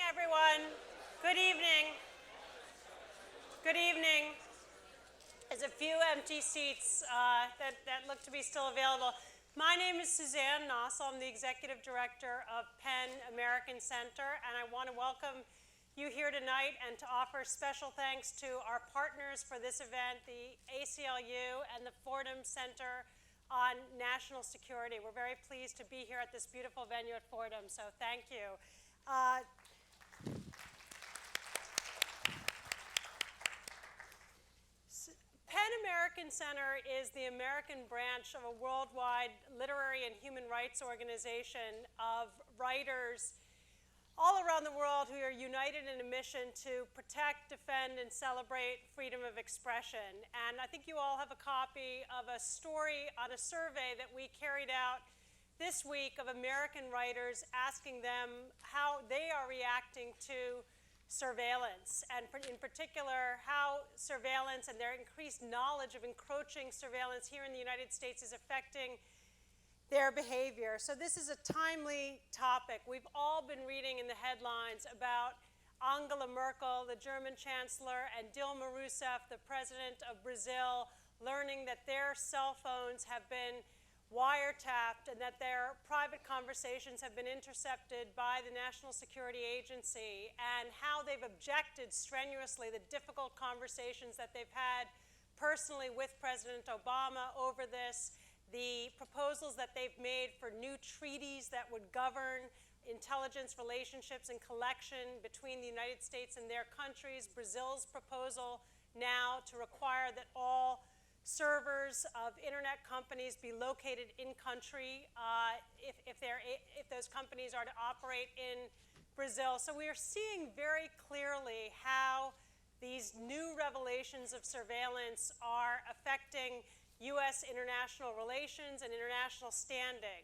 everyone. Good evening. Good evening. There's a few empty seats that look to be still available. My name is Suzanne Nossel. I'm the Executive Director of Penn American Center, and I want to welcome you here tonight and to offer special thanks to our partners for this event, the ACLU and the Fordham Center on National Security. We're very pleased to be here at this beautiful venue at Fordham, so thank you. Penn American Center is the American branch of a worldwide literary and human rights organization of writers all around the world who are united in a mission to protect, defend, and celebrate freedom of expression. And I think you all have a copy of a story on a survey that we carried out this week of American writers, asking them how they are reacting to surveillance, and in particular, how surveillance and their increased knowledge of encroaching surveillance here in the United States is affecting their behavior. So this is a timely topic. We've all been reading in the headlines about Angela Merkel, the German chancellor, and Dilma Rousseff, the president of Brazil, learning that their cell phones have been wiretapped and that their private conversations have been intercepted by the National Security Agency, and how they've objected strenuously the difficult conversations that they've had personally with President Obama over this, the proposals that they've made for new treaties that would govern intelligence relationships and collection between the United States and their countries, Brazil's proposal now to require that all servers of internet companies be located in country if those companies are to operate in Brazil. So we are seeing very clearly how these new revelations of surveillance are affecting U.S. international relations and international standing.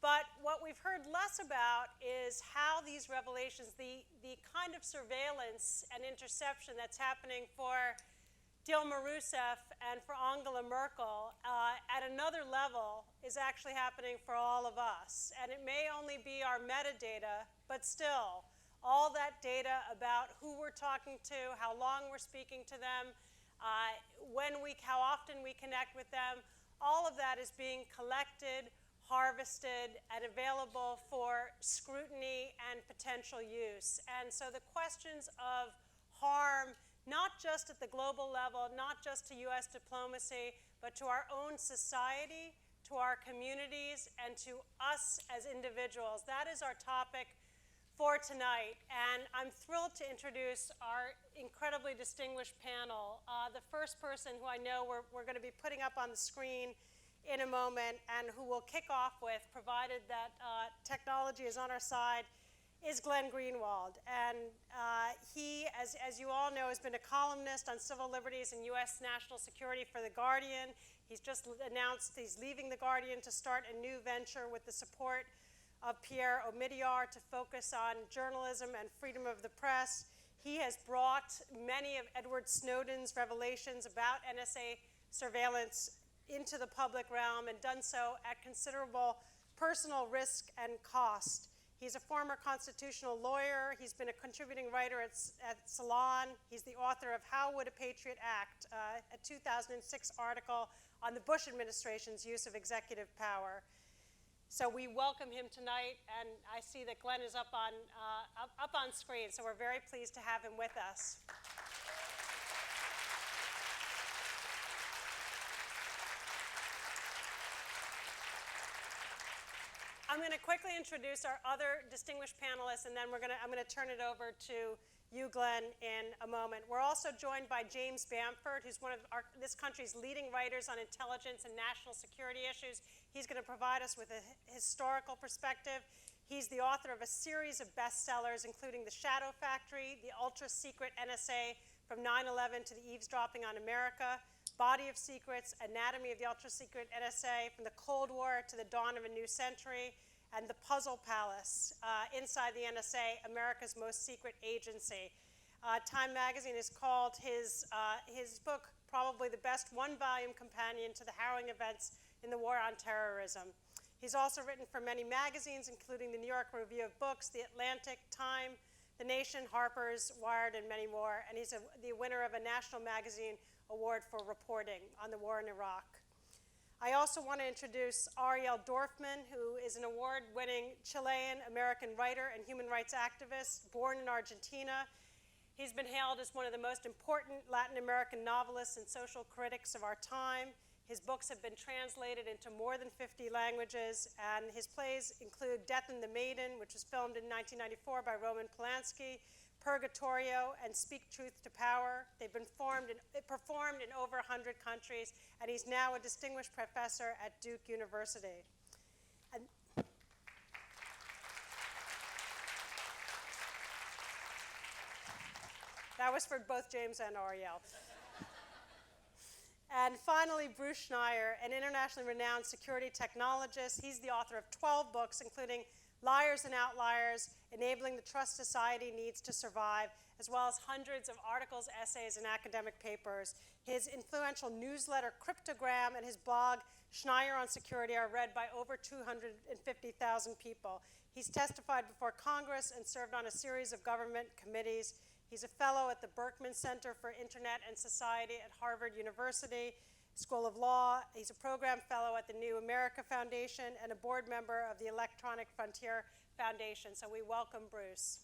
But what we've heard less about is how these revelations, the kind of surveillance and interception that's happening for Dilma Rousseff and for Angela Merkel at another level is actually happening for all of us. And it may only be our metadata, but still, all that data about who we're talking to, how long we're speaking to them, how often we connect with them, all of that is being collected, harvested, and available for scrutiny and potential use. And so the questions of harm, not just at the global level, not just to U.S. diplomacy, but to our own society, to our communities, and to us as individuals. That is our topic for tonight. And I'm thrilled to introduce our incredibly distinguished panel. The first person who I know we're going to be putting up on the screen in a moment, and who we'll kick off with, provided that technology is on our side, is Glenn Greenwald. And he, as you all know, has been a columnist on civil liberties and U.S. national security for The Guardian. He's just announced he's leaving The Guardian to start a new venture with the support of Pierre Omidyar to focus on journalism and freedom of the press. He has brought many of Edward Snowden's revelations about NSA surveillance into the public realm, and done so at considerable personal risk and cost. He's a former constitutional lawyer. He's been a contributing writer at Salon. He's the author of How Would a Patriot Act, a 2006 article on the Bush administration's use of executive power. So we welcome him tonight, and I see that Glenn is up on screen, so we're very pleased to have him with us. I'm going to quickly introduce our other distinguished panelists, and then I'm going to turn it over to you, Glenn, in a moment. We're also joined by James Bamford, who's one of this country's leading writers on intelligence and national security issues. He's going to provide us with a historical perspective. He's the author of a series of bestsellers, including The Shadow Factory, The Ultra-Secret NSA from 9/11 to the Eavesdropping on America, Body of Secrets, Anatomy of the Ultra-Secret NSA, from the Cold War to the Dawn of a New Century, and The Puzzle Palace, Inside the NSA, America's Most Secret Agency. Time magazine has called his book probably the best one-volume companion to the harrowing events in the war on terrorism. He's also written for many magazines, including the New York Review of Books, The Atlantic, Time, The Nation, Harper's, Wired, and many more. And he's the winner of a National Magazine Award for reporting on the war in Iraq. I also want to introduce Ariel Dorfman, who is an award-winning Chilean American writer and human rights activist, born in Argentina. He's been hailed as one of the most important Latin American novelists and social critics of our time. His books have been translated into more than 50 languages, and his plays include Death and the Maiden, which was filmed in 1994 by Roman Polanski, Purgatorio, and Speak Truth to Power. They've been performed in over 100 countries, and he's now a distinguished professor at Duke University. And that was for both James and Ariel. And finally, Bruce Schneier, an internationally renowned security technologist. He's the author of 12 books, including Liars and Outliers, Enabling the Trust Society Needs to Survive, as well as hundreds of articles, essays, and academic papers. His influential newsletter, Cryptogram, and his blog, Schneier on Security, are read by over 250,000 people. He's testified before Congress and served on a series of government committees. He's a fellow at the Berkman Center for Internet and Society at Harvard University School of Law. He's a program fellow at the New America Foundation and a board member of the Electronic Frontier Foundation. So we welcome Bruce.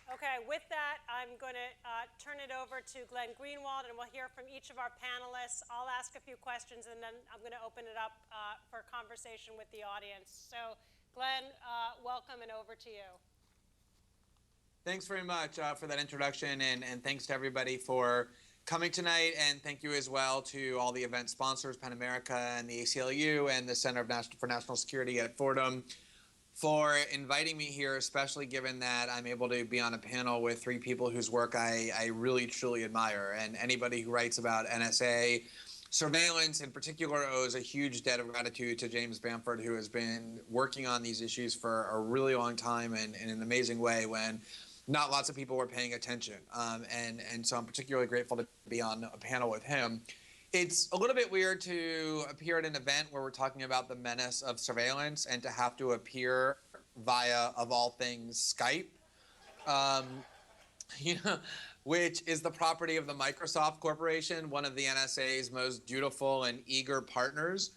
Okay, with that, I'm going to turn it over to Glenn Greenwald, and we'll hear from each of our panelists. I'll ask a few questions, and then I'm going to open it up for conversation with the audience. So, Glenn, welcome, and over to you. Thanks very much for that introduction, and thanks to everybody for coming tonight, and thank you as well to all the event sponsors, PEN America and the ACLU and the Center for National Security at Fordham, for inviting me here, especially given that I'm able to be on a panel with three people whose work I really, truly admire. And anybody who writes about NSA surveillance in particular owes a huge debt of gratitude to James Bamford, who has been working on these issues for a really long time and in an amazing way when not lots of people were paying attention. And so I'm particularly grateful to be on a panel with him. It's a little bit weird to appear at an event where we're talking about the menace of surveillance and to have to appear via, of all things, Skype. Which is the property of the Microsoft Corporation, one of the NSA's most dutiful and eager partners.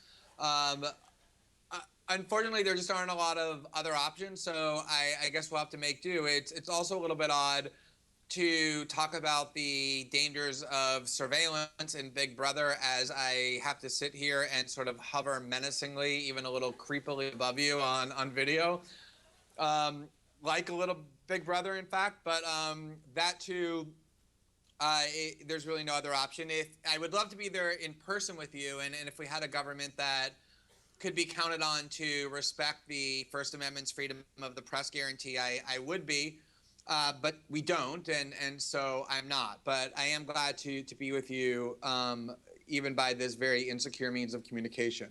Unfortunately, there just aren't a lot of other options, so I guess we'll have to make do. It's also a little bit odd to talk about the dangers of surveillance in Big Brother as I have to sit here and sort of hover menacingly, even a little creepily above you on video. Like a little Big Brother, in fact, but that too, there's really no other option. I would love to be there in person with you, and if we had a government that could be counted on to respect the First Amendment's freedom of the press guarantee, I would be, but we don't, and so I'm not. But I am glad to be with you, even by this very insecure means of communication.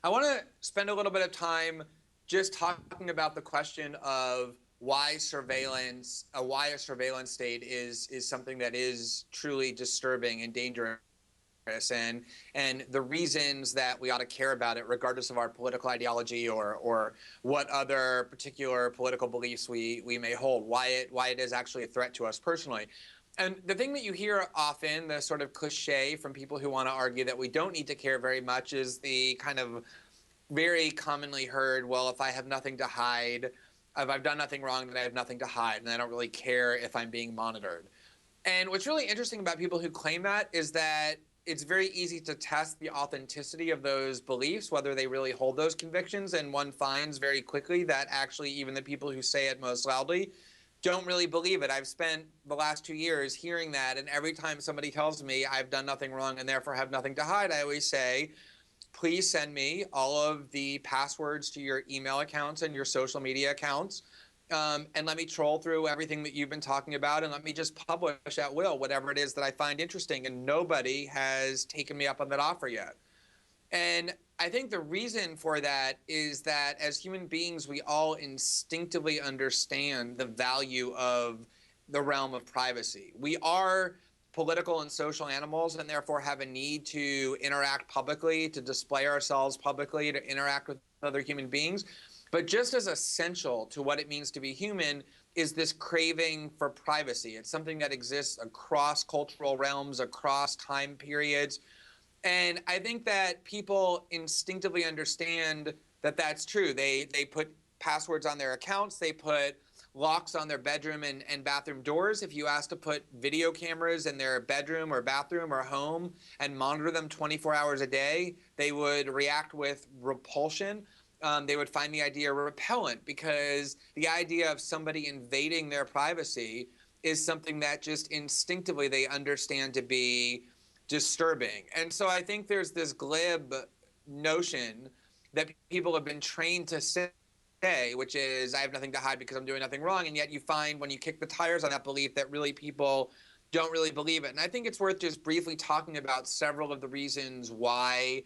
I want to spend a little bit of time just talking about the question of why a surveillance state is something that is truly disturbing and dangerous, and the reasons that we ought to care about it, regardless of our political ideology or what other particular political beliefs we may hold, why it is actually a threat to us personally. And the thing that you hear often, the sort of cliche from people who want to argue that we don't need to care very much, is the kind of very commonly heard, well, if I have nothing to hide, if I've done nothing wrong, then I have nothing to hide, and I don't really care if I'm being monitored. And what's really interesting about people who claim that is that it's very easy to test the authenticity of those beliefs, whether they really hold those convictions, and one finds very quickly that actually even the people who say it most loudly don't really believe it. I've spent the last 2 years hearing that, and every time somebody tells me I've done nothing wrong and therefore have nothing to hide, I always say, please send me all of the passwords to your email accounts and your social media accounts, and let me troll through everything that you've been talking about, and let me just publish at will whatever it is that I find interesting. And nobody has taken me up on that offer yet. And I think the reason for that is that as human beings, we all instinctively understand the value of the realm of privacy. We are political and social animals, and therefore have a need to interact publicly, to display ourselves publicly, to interact with other human beings. But just as essential to what it means to be human is this craving for privacy. It's something that exists across cultural realms, across time periods. And I think that people instinctively understand that that's true. They put passwords on their accounts. They put locks on their bedroom and bathroom doors. If you ask to put video cameras in their bedroom or bathroom or home and monitor them 24 hours a day, they would react with repulsion. They would find the idea repellent, because the idea of somebody invading their privacy is something that just instinctively they understand to be disturbing. And so I think there's this glib notion that people have been trained to say, which is, I have nothing to hide because I'm doing nothing wrong. And yet you find when you kick the tires on that belief that really people don't really believe it. And I think it's worth just briefly talking about several of the reasons why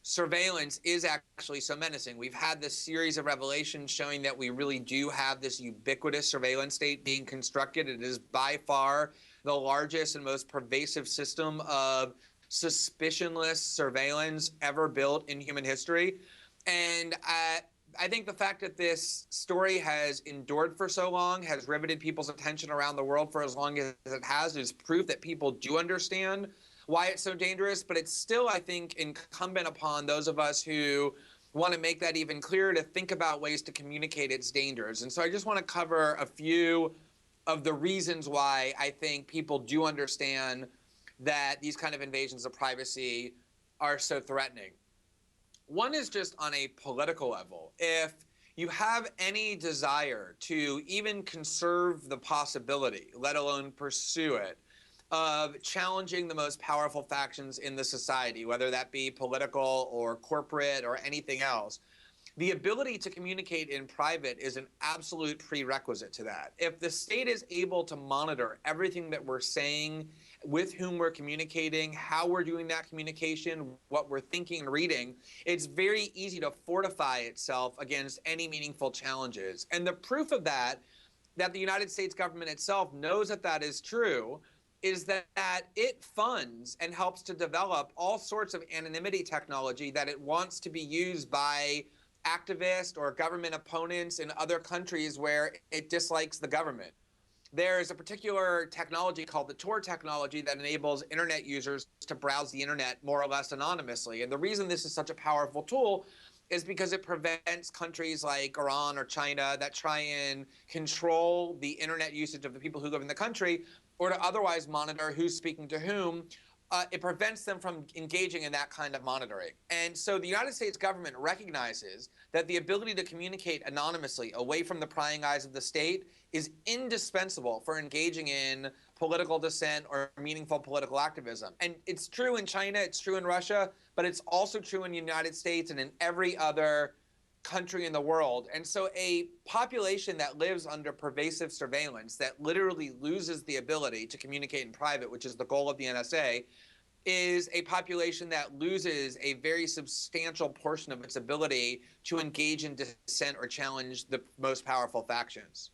surveillance is actually so menacing. We've had this series of revelations showing that we really do have this ubiquitous surveillance state being constructed. It is by far the largest and most pervasive system of suspicionless surveillance ever built in human history. And I think the fact that this story has endured for so long, has riveted people's attention around the world for as long as it has, is proof that people do understand why it's so dangerous. But it's still, I think, incumbent upon those of us who want to make that even clearer to think about ways to communicate its dangers. And so I just want to cover a few of the reasons why I think people do understand that these kind of invasions of privacy are so threatening. One is just on a political level. If you have any desire to even conserve the possibility, let alone pursue it, of challenging the most powerful factions in the society, whether that be political or corporate or anything else, the ability to communicate in private is an absolute prerequisite to that. If the state is able to monitor everything that we're saying, with whom we're communicating, how we're doing that communication, what we're thinking and reading, it's very easy to fortify itself against any meaningful challenges. And the proof of that the United States government itself knows that that is true, is that it funds and helps to develop all sorts of anonymity technology that it wants to be used by activists or government opponents in other countries where it dislikes the government. There's a particular technology called the Tor technology that enables internet users to browse the internet more or less anonymously. And the reason this is such a powerful tool is because it prevents countries like Iran or China that try and control the internet usage of the people who live in the country, or to otherwise monitor who's speaking to whom. It prevents them from engaging in that kind of monitoring. And so the United States government recognizes that the ability to communicate anonymously away from the prying eyes of the state is indispensable for engaging in political dissent or meaningful political activism. And it's true in China, it's true in Russia, but it's also true in the United States and in every other country in the world. And so a population that lives under pervasive surveillance, that literally loses the ability to communicate in private, which is the goal of the NSA, is a population that loses a very substantial portion of its ability to engage in dissent or challenge the most powerful factions.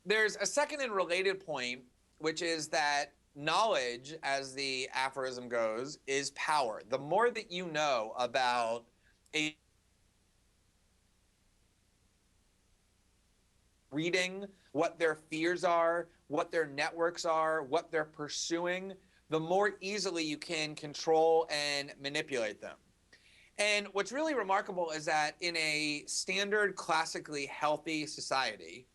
There's a second and related point, which is that knowledge, as the aphorism goes, is power. The more that you know about a reading what their fears are, what their networks are, what they're pursuing, the more easily you can control and manipulate them. And what's really remarkable is that in a standard, classically healthy society,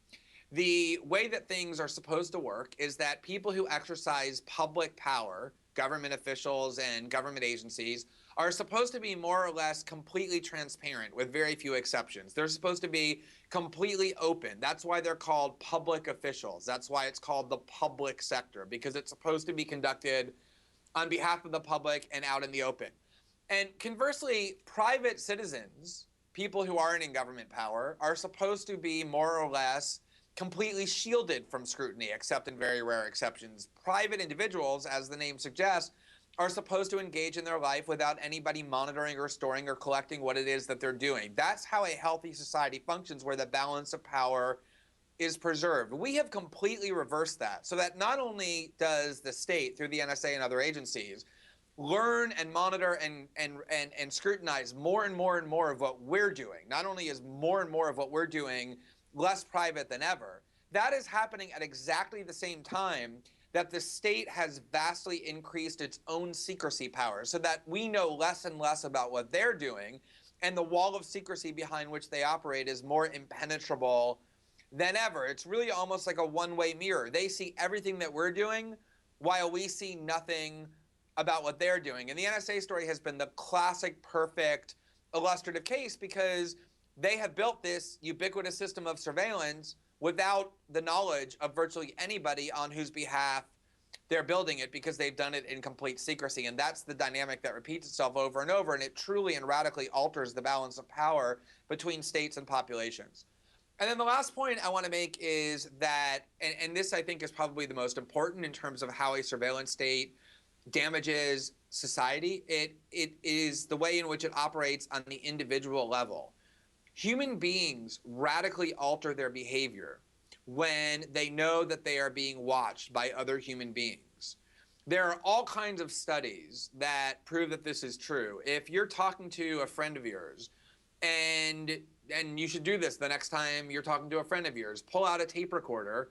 the way that things are supposed to work is that people who exercise public power, government officials and government agencies, are supposed to be more or less completely transparent with very few exceptions. They're supposed to be completely open. That's why they're called public officials. That's why it's called the public sector, because it's supposed to be conducted on behalf of the public and out in the open. And conversely, private citizens, people who aren't in government power, are supposed to be more or less completely shielded from scrutiny, except in very rare exceptions. Private individuals, as the name suggests, are supposed to engage in their life without anybody monitoring or storing or collecting what it is that they're doing. That's how a healthy society functions, where the balance of power is preserved. We have completely reversed that, so that not only does the state, through the NSA and other agencies, learn and monitor and scrutinize more and more and more of what we're doing. Not only is more and more of what we're doing less private than ever, that is happening at exactly the same time that the state has vastly increased its own secrecy powers, so that we know less and less about what they're doing, and the wall of secrecy behind which they operate is more impenetrable than ever. It's really almost like a one-way mirror. They see everything that we're doing while we see nothing about what they're doing. And the NSA story has been the classic, perfect, illustrative case, because they have built this ubiquitous system of surveillance without the knowledge of virtually anybody on whose behalf they're building it, because they've done it in complete secrecy. And that's the dynamic that repeats itself over and over, and it truly and radically alters the balance of power between states and populations. And then the last point I want to make is that, and this I think is probably the most important in terms of how a surveillance state damages society, it is the way in which it operates on the individual level. Human beings radically alter their behavior when they know that they are being watched by other human beings. There are all kinds of studies that prove that this is true. If you're talking to a friend of yours, and you should do this the next time you're talking to a friend of yours, pull out a tape recorder,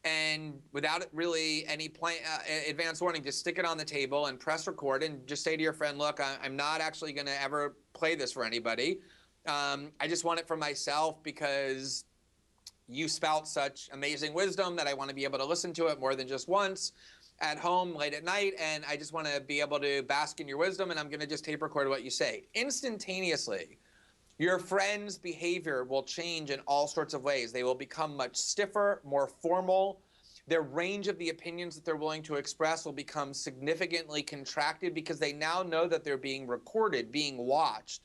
and without really any advance warning, just stick it on the table and press record, and just say to your friend, look, I'm not actually going to ever play this for anybody. I just want it for myself because you spout such amazing wisdom that I want to be able to listen to it more than just once at home late at night, and I just want to be able to bask in your wisdom, and I'm going to just tape record what you say. Instantaneously, your friend's behavior will change in all sorts of ways. They will become much stiffer, more formal. Their range of the opinions that they're willing to express will become significantly contracted, because they now know that they're being recorded, being watched.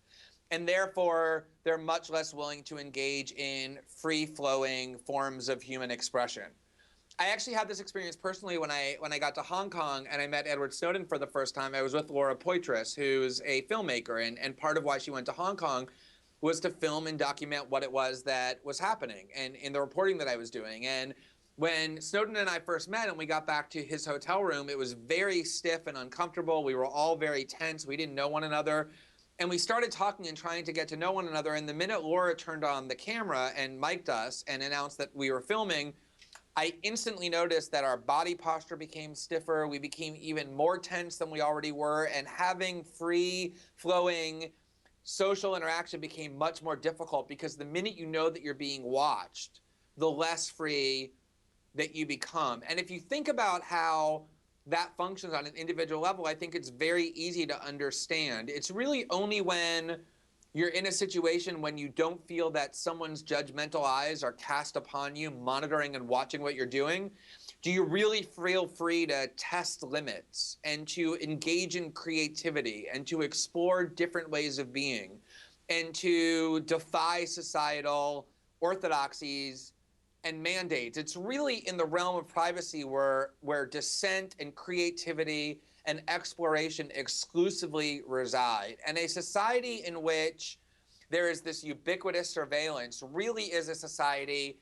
And therefore, they're much less willing to engage in free-flowing forms of human expression. I actually had this experience personally when I got to Hong Kong and I met Edward Snowden for the first time. I was with Laura Poitras, who's a filmmaker, and part of why she went to Hong Kong was to film and document what it was that was happening, and in the reporting that I was doing. And when Snowden and I first met and we got back to his hotel room, it was very stiff and uncomfortable. We were all very tense. We didn't know one another. And we started talking and trying to get to know one another. And the minute Laura turned on the camera and mic'd us and announced that we were filming, I instantly noticed that our body posture became stiffer. We became even more tense than we already were. And having free-flowing social interaction became much more difficult, because the minute you know that you're being watched, the less free that you become. And if you think about how that functions on an individual level, I think it's very easy to understand. It's really only when you're in a situation when you don't feel that someone's judgmental eyes are cast upon you, monitoring and watching what you're doing, do you really feel free to test limits and to engage in creativity and to explore different ways of being and to defy societal orthodoxies and mandates? It's really in the realm of privacy where dissent and creativity and exploration exclusively reside. And a society in which there is this ubiquitous surveillance really is a society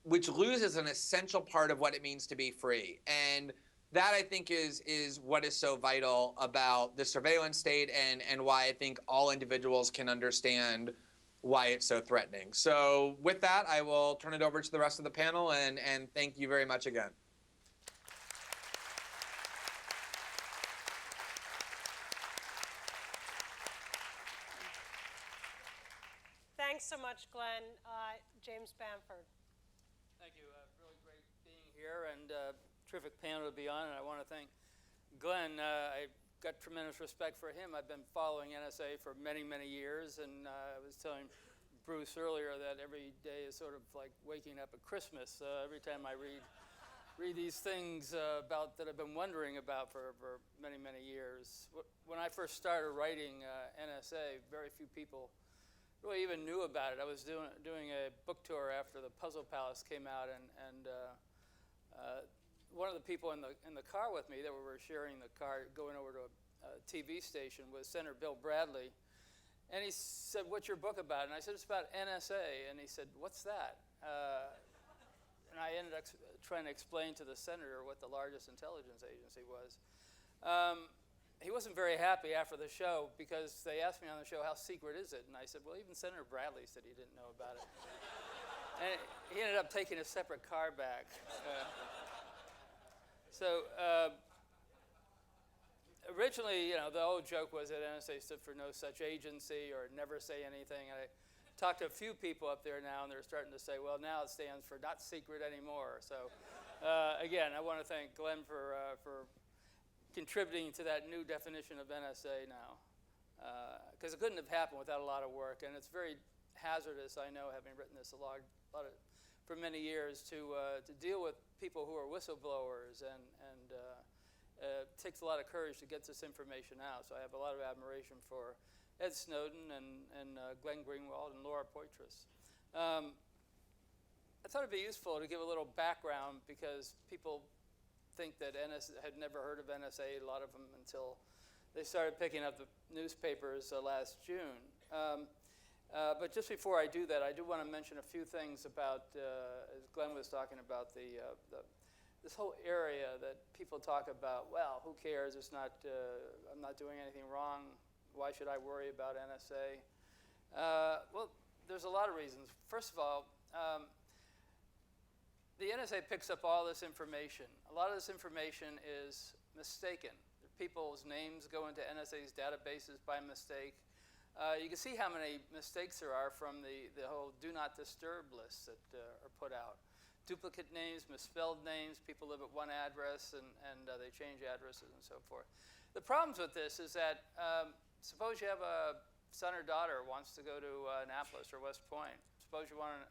which loses an essential part of what it means to be free. And that, I think, is what is so vital about the surveillance state, and why I think all individuals can understand why it's so threatening. So with that, I will turn it over to the rest of the panel, and thank you very much again. Thanks so much, Glenn. James Bamford. Thank you. Really great being here, and terrific panel to be on. And I want to thank Glenn. I got tremendous respect for him. I've been following NSA for many, many years, and I was telling Bruce earlier that every day is sort of like waking up at Christmas. Every time I read these things about that I've been wondering about for many, many years. When I first started writing NSA, very few people really even knew about it. I was doing a book tour after the Puzzle Palace came out, and one of the people in the car with me that we were sharing the car going over to a TV station was Senator Bill Bradley, and he said, "What's your book about?" And I said, "It's about NSA," and he said, "What's that?" and I ended up trying to explain to the senator what the largest intelligence agency was. He wasn't very happy after the show because they asked me on the show, how secret is it? And I said, well, even Senator Bradley said he didn't know about it. And he ended up taking a separate car back. Originally, the old joke was that NSA stood for no such agency or never say anything. And I talked to a few people up there now, and they're starting to say, well, now it stands for not secret anymore. So again, I want to thank Glenn for contributing to that new definition of NSA now. Because it couldn't have happened without a lot of work. And it's very hazardous, I know, having written this for many years, to deal with people who are whistleblowers, and it takes a lot of courage to get this information out. So I have a lot of admiration for Ed Snowden and Glenn Greenwald and Laura Poitras. I thought it'd be useful to give a little background because people think that NSA had never heard of NSA, a lot of them, until they started picking up the newspapers last June. But just before I do that, I do want to mention a few things about, as Glenn was talking about, this whole area that people talk about, well, who cares? It's not, I'm not doing anything wrong. Why should I worry about NSA? Well, there's a lot of reasons. First of all, the NSA picks up all this information. A lot of this information is mistaken. People's names go into NSA's databases by mistake. You can see how many mistakes there are from the whole do not disturb lists that are put out. Duplicate names, misspelled names, people live at one address and they change addresses and so forth. The problems with this is that suppose you have a son or daughter who wants to go to Annapolis or West Point. Suppose you want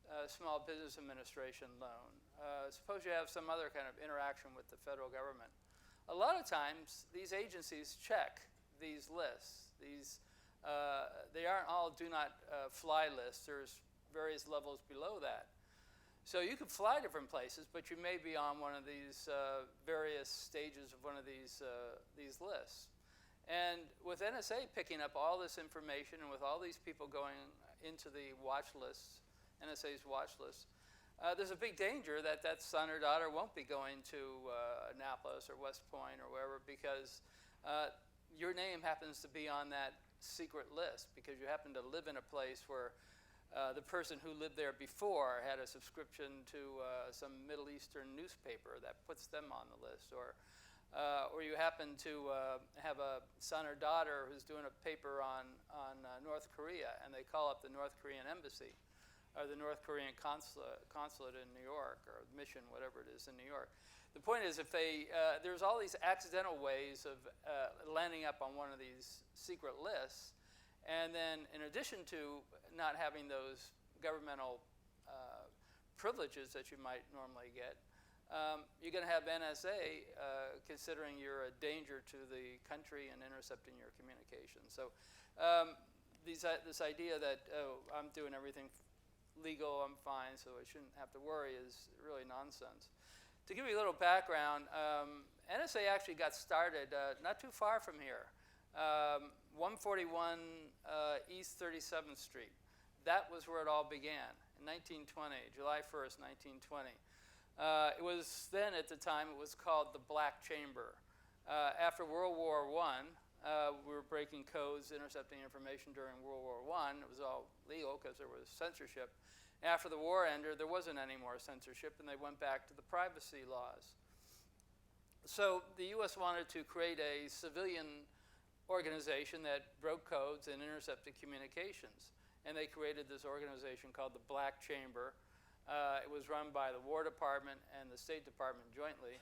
a small business administration loan. Suppose you have some other kind of interaction with the federal government. A lot of times, these agencies check these lists. They aren't all do not fly lists. There's various levels below that. So you could fly different places, but you may be on one of these various stages of one of these lists. And with NSA picking up all this information and with all these people going into the watch lists, NSA's watch lists, there's a big danger that that son or daughter won't be going to Annapolis or West Point or wherever because your name happens to be on that secret list because you happen to live in a place where the person who lived there before had a subscription to some Middle Eastern newspaper that puts them on the list, or you happen to have a son or daughter who's doing a paper on North Korea, and they call up the North Korean embassy or the North Korean consulate in New York, or mission, whatever it is in New York. The point is, if there's all these accidental ways of landing up on one of these secret lists, and then in addition to not having those governmental privileges that you might normally get, you're going to have NSA considering you're a danger to the country and intercepting your communications. So this idea that, oh, I'm doing everything legal, I'm fine, so I shouldn't have to worry is really nonsense. To give you a little background, NSA actually got started not too far from here. 141 East 37th Street. That was where it all began in 1920, July 1st, 1920. It was then, at the time, it was called the Black Chamber. After World War I, we were breaking codes, intercepting information during World War I. It was all legal because there was censorship. After the war ended, there wasn't any more censorship, and they went back to the privacy laws. So the U.S. wanted to create a civilian organization that broke codes and intercepted communications. And they created this organization called the Black Chamber. It was run by the War Department and the State Department jointly.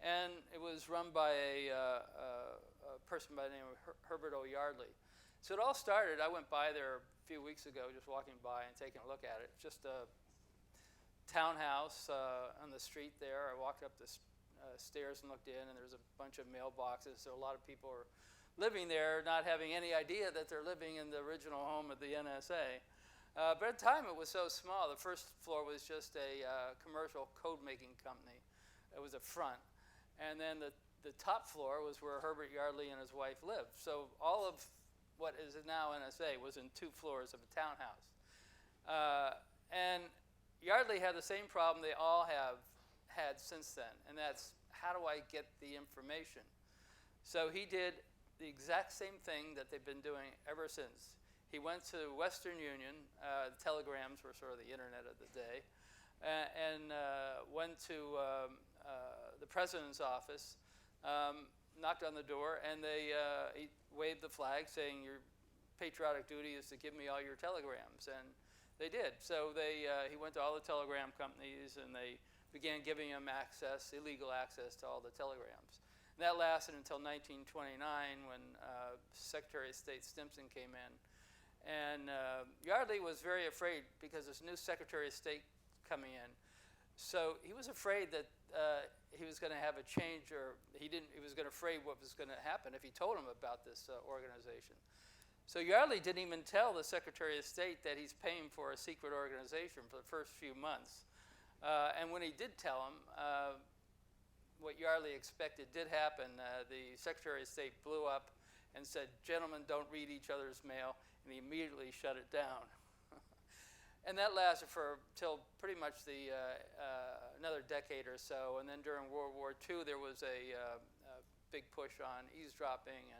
And it was run by a person by the name of Herbert O. Yardley. So it all started, I went by there a few weeks ago, just walking by and taking a look at it. Just a townhouse on the street there. I walked up the stairs and looked in, and there's a bunch of mailboxes. So a lot of people are living there, not having any idea that they're living in the original home of the NSA. But at the time, it was so small. The first floor was just a commercial code-making company. It was a front. And then the top floor was where Herbert Yardley and his wife lived. So all of what is now NSA was in 2 floors of a townhouse. And Yardley had the same problem they all have had since then, and that's how do I get the information? So he did the exact same thing that they've been doing ever since. He went to Western Union, the telegrams were sort of the internet of the day, and went to the president's office, knocked on the door, and he waved the flag saying, your patriotic duty is to give me all your telegrams, and they did. So he went to all the telegram companies, and they began giving him access, illegal access to all the telegrams. And that lasted until 1929 when Secretary of State Stimson came in. And Yardley was very afraid because this new Secretary of State coming in. So he was afraid that he was going to have a change, or he was going to afraid what was going to happen if he told him about this organization. So Yardley didn't even tell the Secretary of State that he's paying for a secret organization for the first few months. And when he did tell him, what Yardley expected did happen. The Secretary of State blew up and said, gentlemen, don't read each other's mail, and he immediately shut it down. And that lasted till pretty much another decade or so. And then during World War II, there was a big push on eavesdropping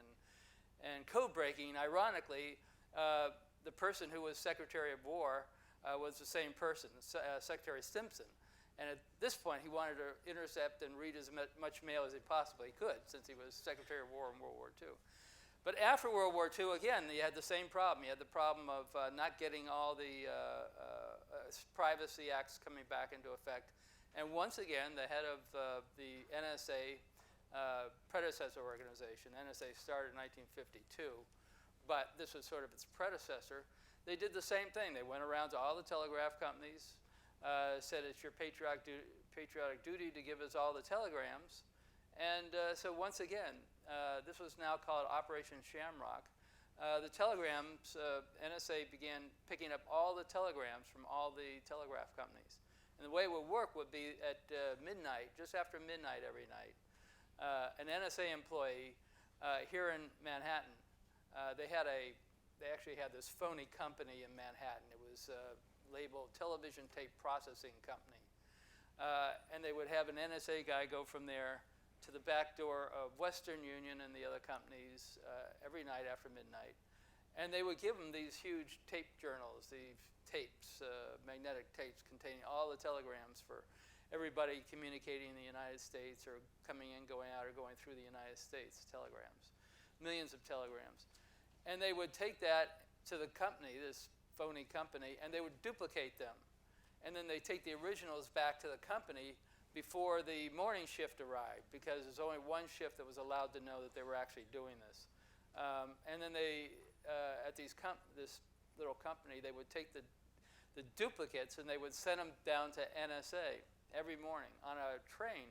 and code breaking. Ironically, the person who was Secretary of War was the same person, Secretary Stimson. And at this point, he wanted to intercept and read as much mail as he possibly could, since he was Secretary of War in World War II. But after World War II, again, he had the same problem. He had the problem of not getting all the privacy acts coming back into effect. And once again, the head of the NSA predecessor organization, NSA started in 1952, but this was sort of its predecessor. They did the same thing. They went around to all the telegraph companies, said it's your patriotic duty to give us all the telegrams. And so once again, this was now called Operation Shamrock. The telegrams, NSA began picking up all the telegrams from all the telegraph companies. And the way it would work would be at midnight, just after midnight every night, an NSA employee here in Manhattan, they actually had this phony company in Manhattan. It was labeled Television Tape Processing Company. And they would have an NSA guy go from there to the back door of Western Union and the other companies every night after midnight. And they would give them these huge tape journals, these tapes, magnetic tapes containing all the telegrams for everybody communicating in the United States or coming in, going out, or going through the United States, telegrams, millions of telegrams. And they would take that to the company, this phony company, and they would duplicate them. And then they take the originals back to the company before the morning shift arrived, because there's only one shift that was allowed to know that they were actually doing this. And then they, at this little company, they would take the duplicates and they would send them down to NSA every morning on a train.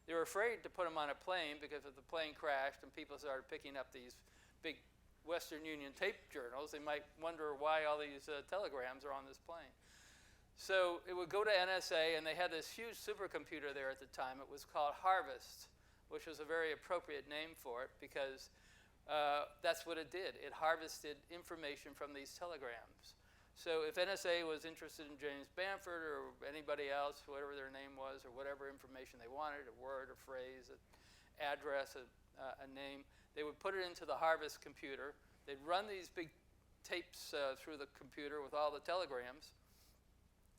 They were afraid to put them on a plane because if the plane crashed and people started picking up these big Western Union tape journals, they might wonder why all these telegrams are on this plane. So it would go to NSA, and they had this huge supercomputer there at the time. It was called Harvest, which was a very appropriate name for it because that's what it did. It harvested information from these telegrams. So if NSA was interested in James Bamford or anybody else, whatever their name was, or whatever information they wanted, a word, a phrase, an address, a name, they would put it into the Harvest computer. They'd run these big tapes through the computer with all the telegrams.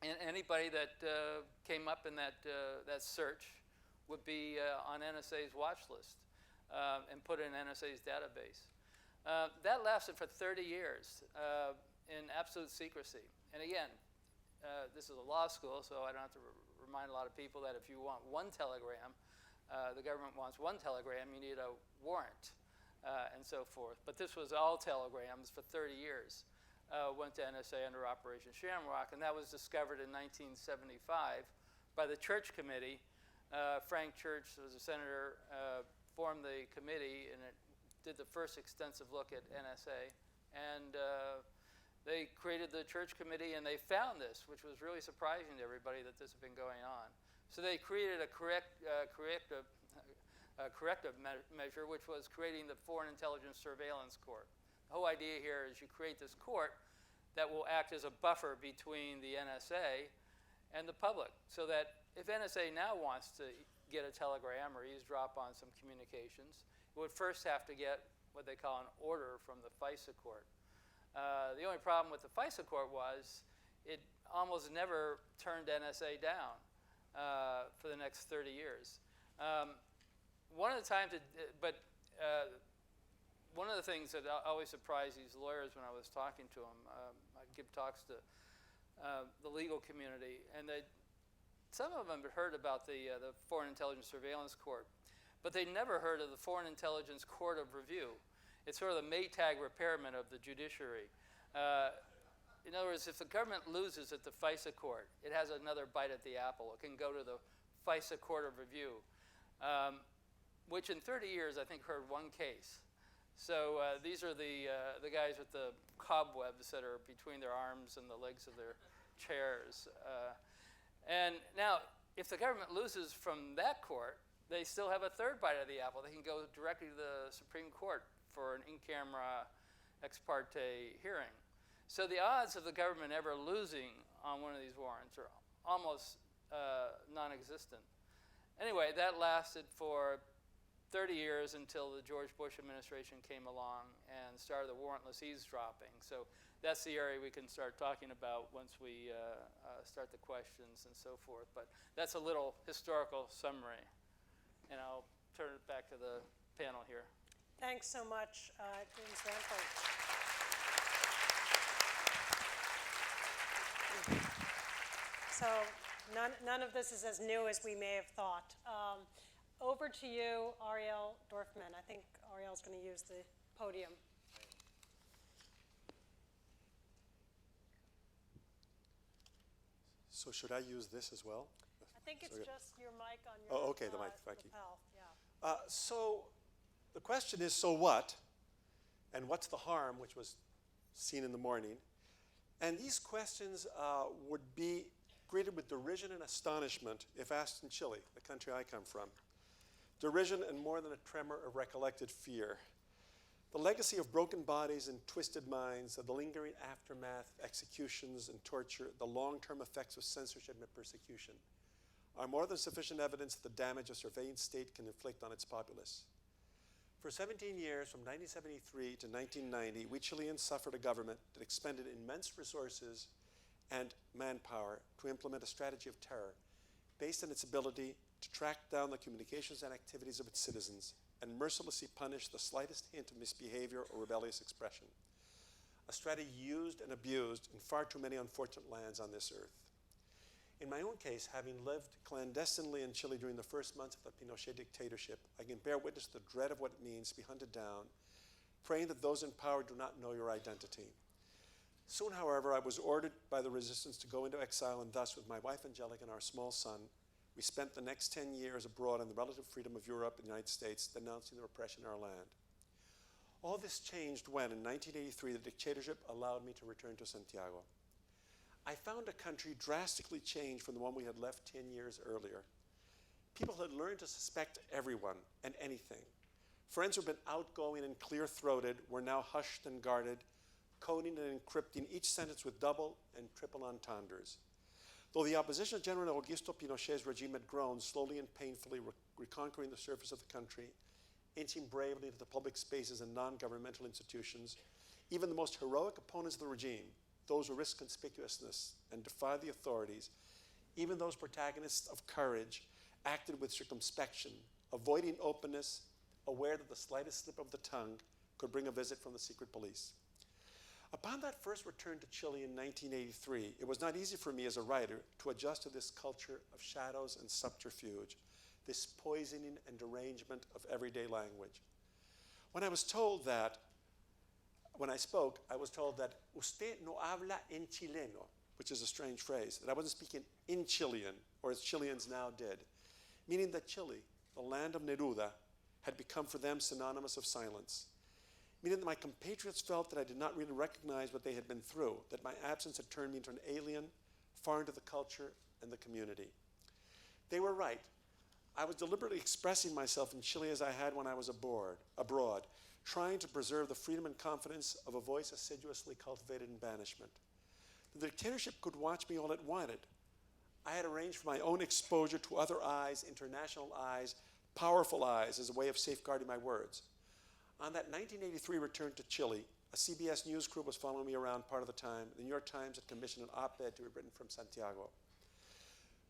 And anybody that came up in that search would be on NSA's watch list and put in NSA's database. That lasted for 30 years in absolute secrecy. And again, this is a law school, so I don't have to remind a lot of people that if you want one telegram, the government wants one telegram, you need a warrant and so forth. But this was all telegrams for 30 years. Went to NSA under Operation Shamrock, and that was discovered in 1975 by the Church Committee. Frank Church was a senator, formed the committee, and it did the first extensive look at NSA. And they created the Church Committee, and they found this, which was really surprising to everybody that this had been going on. So they created a corrective measure, which was creating the Foreign Intelligence Surveillance Court. The whole idea here is you create this court that will act as a buffer between the NSA and the public, so that if NSA now wants to get a telegram or eavesdrop on some communications, it would first have to get what they call an order from the FISA court. The only problem with the FISA court was it almost never turned NSA down for the next 30 years. One of the times, one of the things that always surprised these lawyers when I was talking to them, I'd give talks to the legal community, and some of them had heard about the Foreign Intelligence Surveillance Court, but they never heard of the Foreign Intelligence Court of Review. It's sort of the Maytag repairman of the judiciary. In other words, if the government loses at the FISA court, it has another bite at the apple. It can go to the FISA Court of Review, which in 30 years I think heard one case. So these are the guys with the cobwebs that are between their arms and the legs of their chairs. And now, if the government loses from that court, they still have a third bite of the apple. They can go directly to the Supreme Court for an in-camera ex parte hearing. So the odds of the government ever losing on one of these warrants are almost non-existent. Anyway, that lasted for 30 years until the George Bush administration came along and started the warrantless eavesdropping. So that's the area we can start talking about once we start the questions and so forth. But that's a little historical summary. And I'll turn it back to the panel here. Thanks so much, James Bamford. So none of this is as new as we may have thought. Over to you, Ariel Dorfman. I think Ariel's going to use the podium. So should I use this as well? I think it's just your mic on your Oh, okay, the mic, thank you. lapel. Yeah. So the question is, so what? And what's the harm, which was seen in the morning? And these questions would be greeted with derision and astonishment if asked in Chile, the country I come from. Derision and more than a tremor of recollected fear. The legacy of broken bodies and twisted minds, of the lingering aftermath, executions and torture, the long-term effects of censorship and persecution are more than sufficient evidence of the damage a surveillance state can inflict on its populace. For 17 years, from 1973 to 1990, we Chileans suffered a government that expended immense resources and manpower to implement a strategy of terror based on its ability to track down the communications and activities of its citizens and mercilessly punish the slightest hint of misbehavior or rebellious expression. A strategy used and abused in far too many unfortunate lands on this earth. In my own case, having lived clandestinely in Chile during the first months of the Pinochet dictatorship, I can bear witness to the dread of what it means to be hunted down, praying that those in power do not know your identity. Soon, however, I was ordered by the resistance to go into exile, and thus, with my wife Angelica and our small son, we spent the next 10 years abroad in the relative freedom of Europe and the United States, denouncing the repression in our land. All this changed when, in 1983, the dictatorship allowed me to return to Santiago. I found a country drastically changed from the one we had left 10 years earlier. People had learned to suspect everyone and anything. Friends who had been outgoing and clear-throated were now hushed and guarded, coding and encrypting each sentence with double and triple entendres. Though the opposition of General Augusto Pinochet's regime had grown, slowly and painfully reconquering the surface of the country, inching bravely into the public spaces and non-governmental institutions, even the most heroic opponents of the regime, those who risked conspicuousness and defied the authorities, even those protagonists of courage, acted with circumspection, avoiding openness, aware that the slightest slip of the tongue could bring a visit from the secret police. Upon that first return to Chile in 1983, it was not easy for me as a writer to adjust to this culture of shadows and subterfuge, this poisoning and derangement of everyday language. When I spoke, I was told that usted no habla en chileno, which is a strange phrase, that I wasn't speaking in Chilean, or as Chileans now did, meaning that Chile, the land of Neruda, had become for them synonymous of silence, meaning that my compatriots felt that I did not really recognize what they had been through, that my absence had turned me into an alien, foreign to the culture and the community. They were right. I was deliberately expressing myself in Chile as I had when I was abroad, trying to preserve the freedom and confidence of a voice assiduously cultivated in banishment. The dictatorship could watch me all it wanted. I had arranged for my own exposure to other eyes, international eyes, powerful eyes, as a way of safeguarding my words. On that 1983 return to Chile, a CBS News crew was following me around part of the time. The New York Times had commissioned an op-ed to be written from Santiago.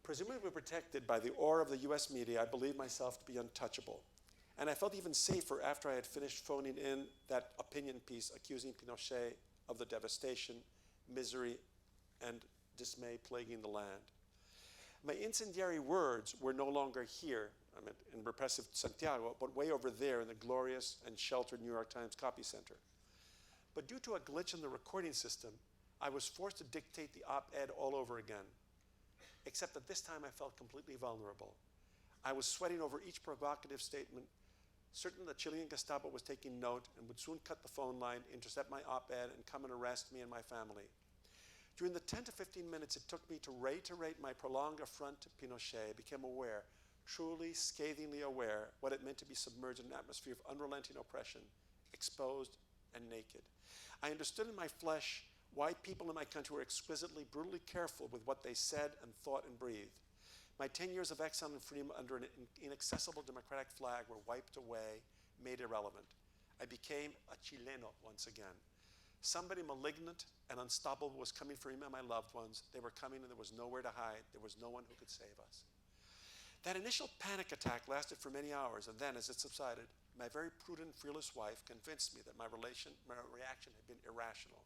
Presumably protected by the aura of the US media, I believed myself to be untouchable. And I felt even safer after I had finished phoning in that opinion piece accusing Pinochet of the devastation, misery, and dismay plaguing the land. My incendiary words were no longer here, I mean, in repressive Santiago, but way over there in the glorious and sheltered New York Times copy center. But due to a glitch in the recording system, I was forced to dictate the op-ed all over again. Except that this time I felt completely vulnerable. I was sweating over each provocative statement, certain the Chilean Gestapo was taking note and would soon cut the phone line, intercept my op-ed, and come and arrest me and my family. During the 10 to 15 minutes it took me to reiterate my prolonged affront to Pinochet, I became aware, truly scathingly aware, what it meant to be submerged in an atmosphere of unrelenting oppression, exposed and naked. I understood in my flesh why people in my country were exquisitely, brutally careful with what they said and thought and breathed. My 10 years of exile and freedom under an inaccessible democratic flag were wiped away, made irrelevant. I became a Chileno once again. Somebody malignant and unstoppable was coming for me and my loved ones. They were coming and there was nowhere to hide. There was no one who could save us. That initial panic attack lasted for many hours, and then as it subsided, my very prudent, fearless wife convinced me that my reaction had been irrational.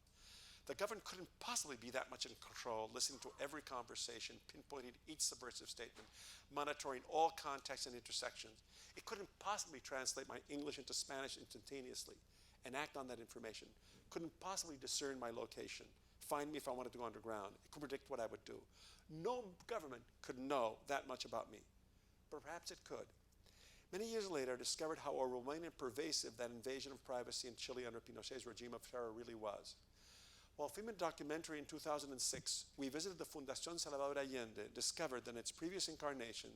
The government couldn't possibly be that much in control, listening to every conversation, pinpointing each subversive statement, monitoring all contexts and intersections. It couldn't possibly translate my English into Spanish instantaneously and act on that information. Couldn't possibly discern my location, find me if I wanted to go underground. It could predict what I would do. No government could know that much about me, but perhaps it could. Many years later, I discovered how overwhelming and pervasive that invasion of privacy in Chile under Pinochet's regime of terror really was. While filming a documentary in 2006, we visited the Fundación Salvador Allende, discovered that in its previous incarnation,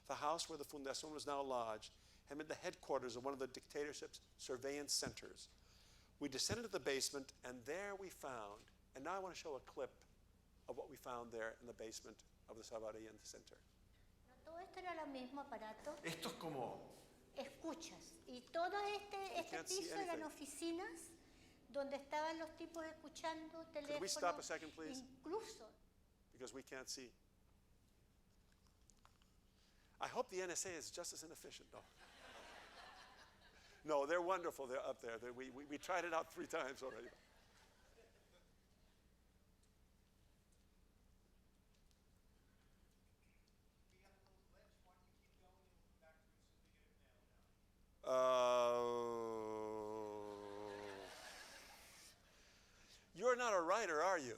the house where the Fundación was now lodged had been the headquarters of one of the dictatorship's surveillance centers. We descended to the basement, and there we found, and now I want to show a clip of what we found there in the basement of the Salvador Allende Center. Todo esto era el mismo aparato. Esto es como... Escuchas. Y todo este piso eran oficinas donde estaban los tipos escuchando Could we stop a teléfonos, second, please? incluso. Because we can't see. I hope the NSA is just as inefficient, though. No, they're wonderful. They're up there. We tried it out 3 times already. You're not a writer, are you?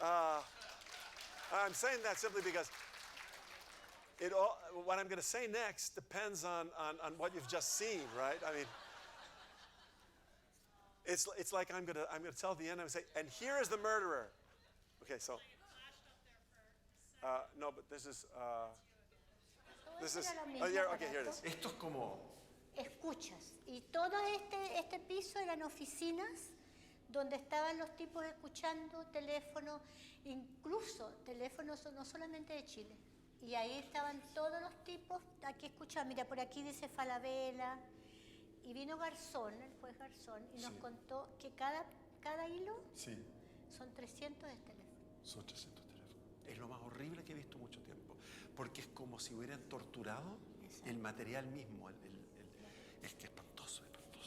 I'm saying that simply because what I'm going to say next depends on what you've just seen, right? I mean, it's like I'm going to tell the end. I'm going to say, and here is the murderer. Okay, so no, but this is oh yeah, okay, here it is. Esto es como Escuchas. Y todo este piso eran oficinas donde estaban los tipos escuchando teléfonos, incluso teléfonos no solamente de Chile. Y ahí estaban todos los tipos, aquí escuchaban, mira, por aquí dice Falabella. Y vino Garzón, el juez Garzón, y nos contó que cada hilo son 300 de teléfono. Son 300 teléfonos. Es lo más horrible que he visto mucho tiempo, porque es como si hubieran torturado el material mismo. Es que espantoso, es terrible.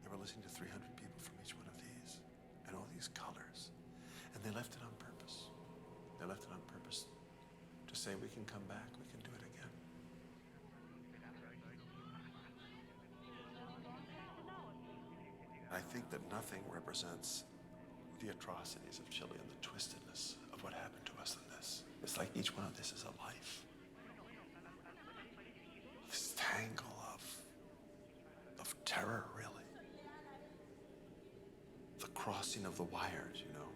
They were listening to 300 people from each one of these, and all these colors, and they left it on purpose. They left it on purpose to say we can come back, we can do it again. I think that nothing represents the atrocities of Chile and the twistedness of what happened to us in this. It's like each one of this is a life. This tangle of terror, really. The crossing of the wires, you know.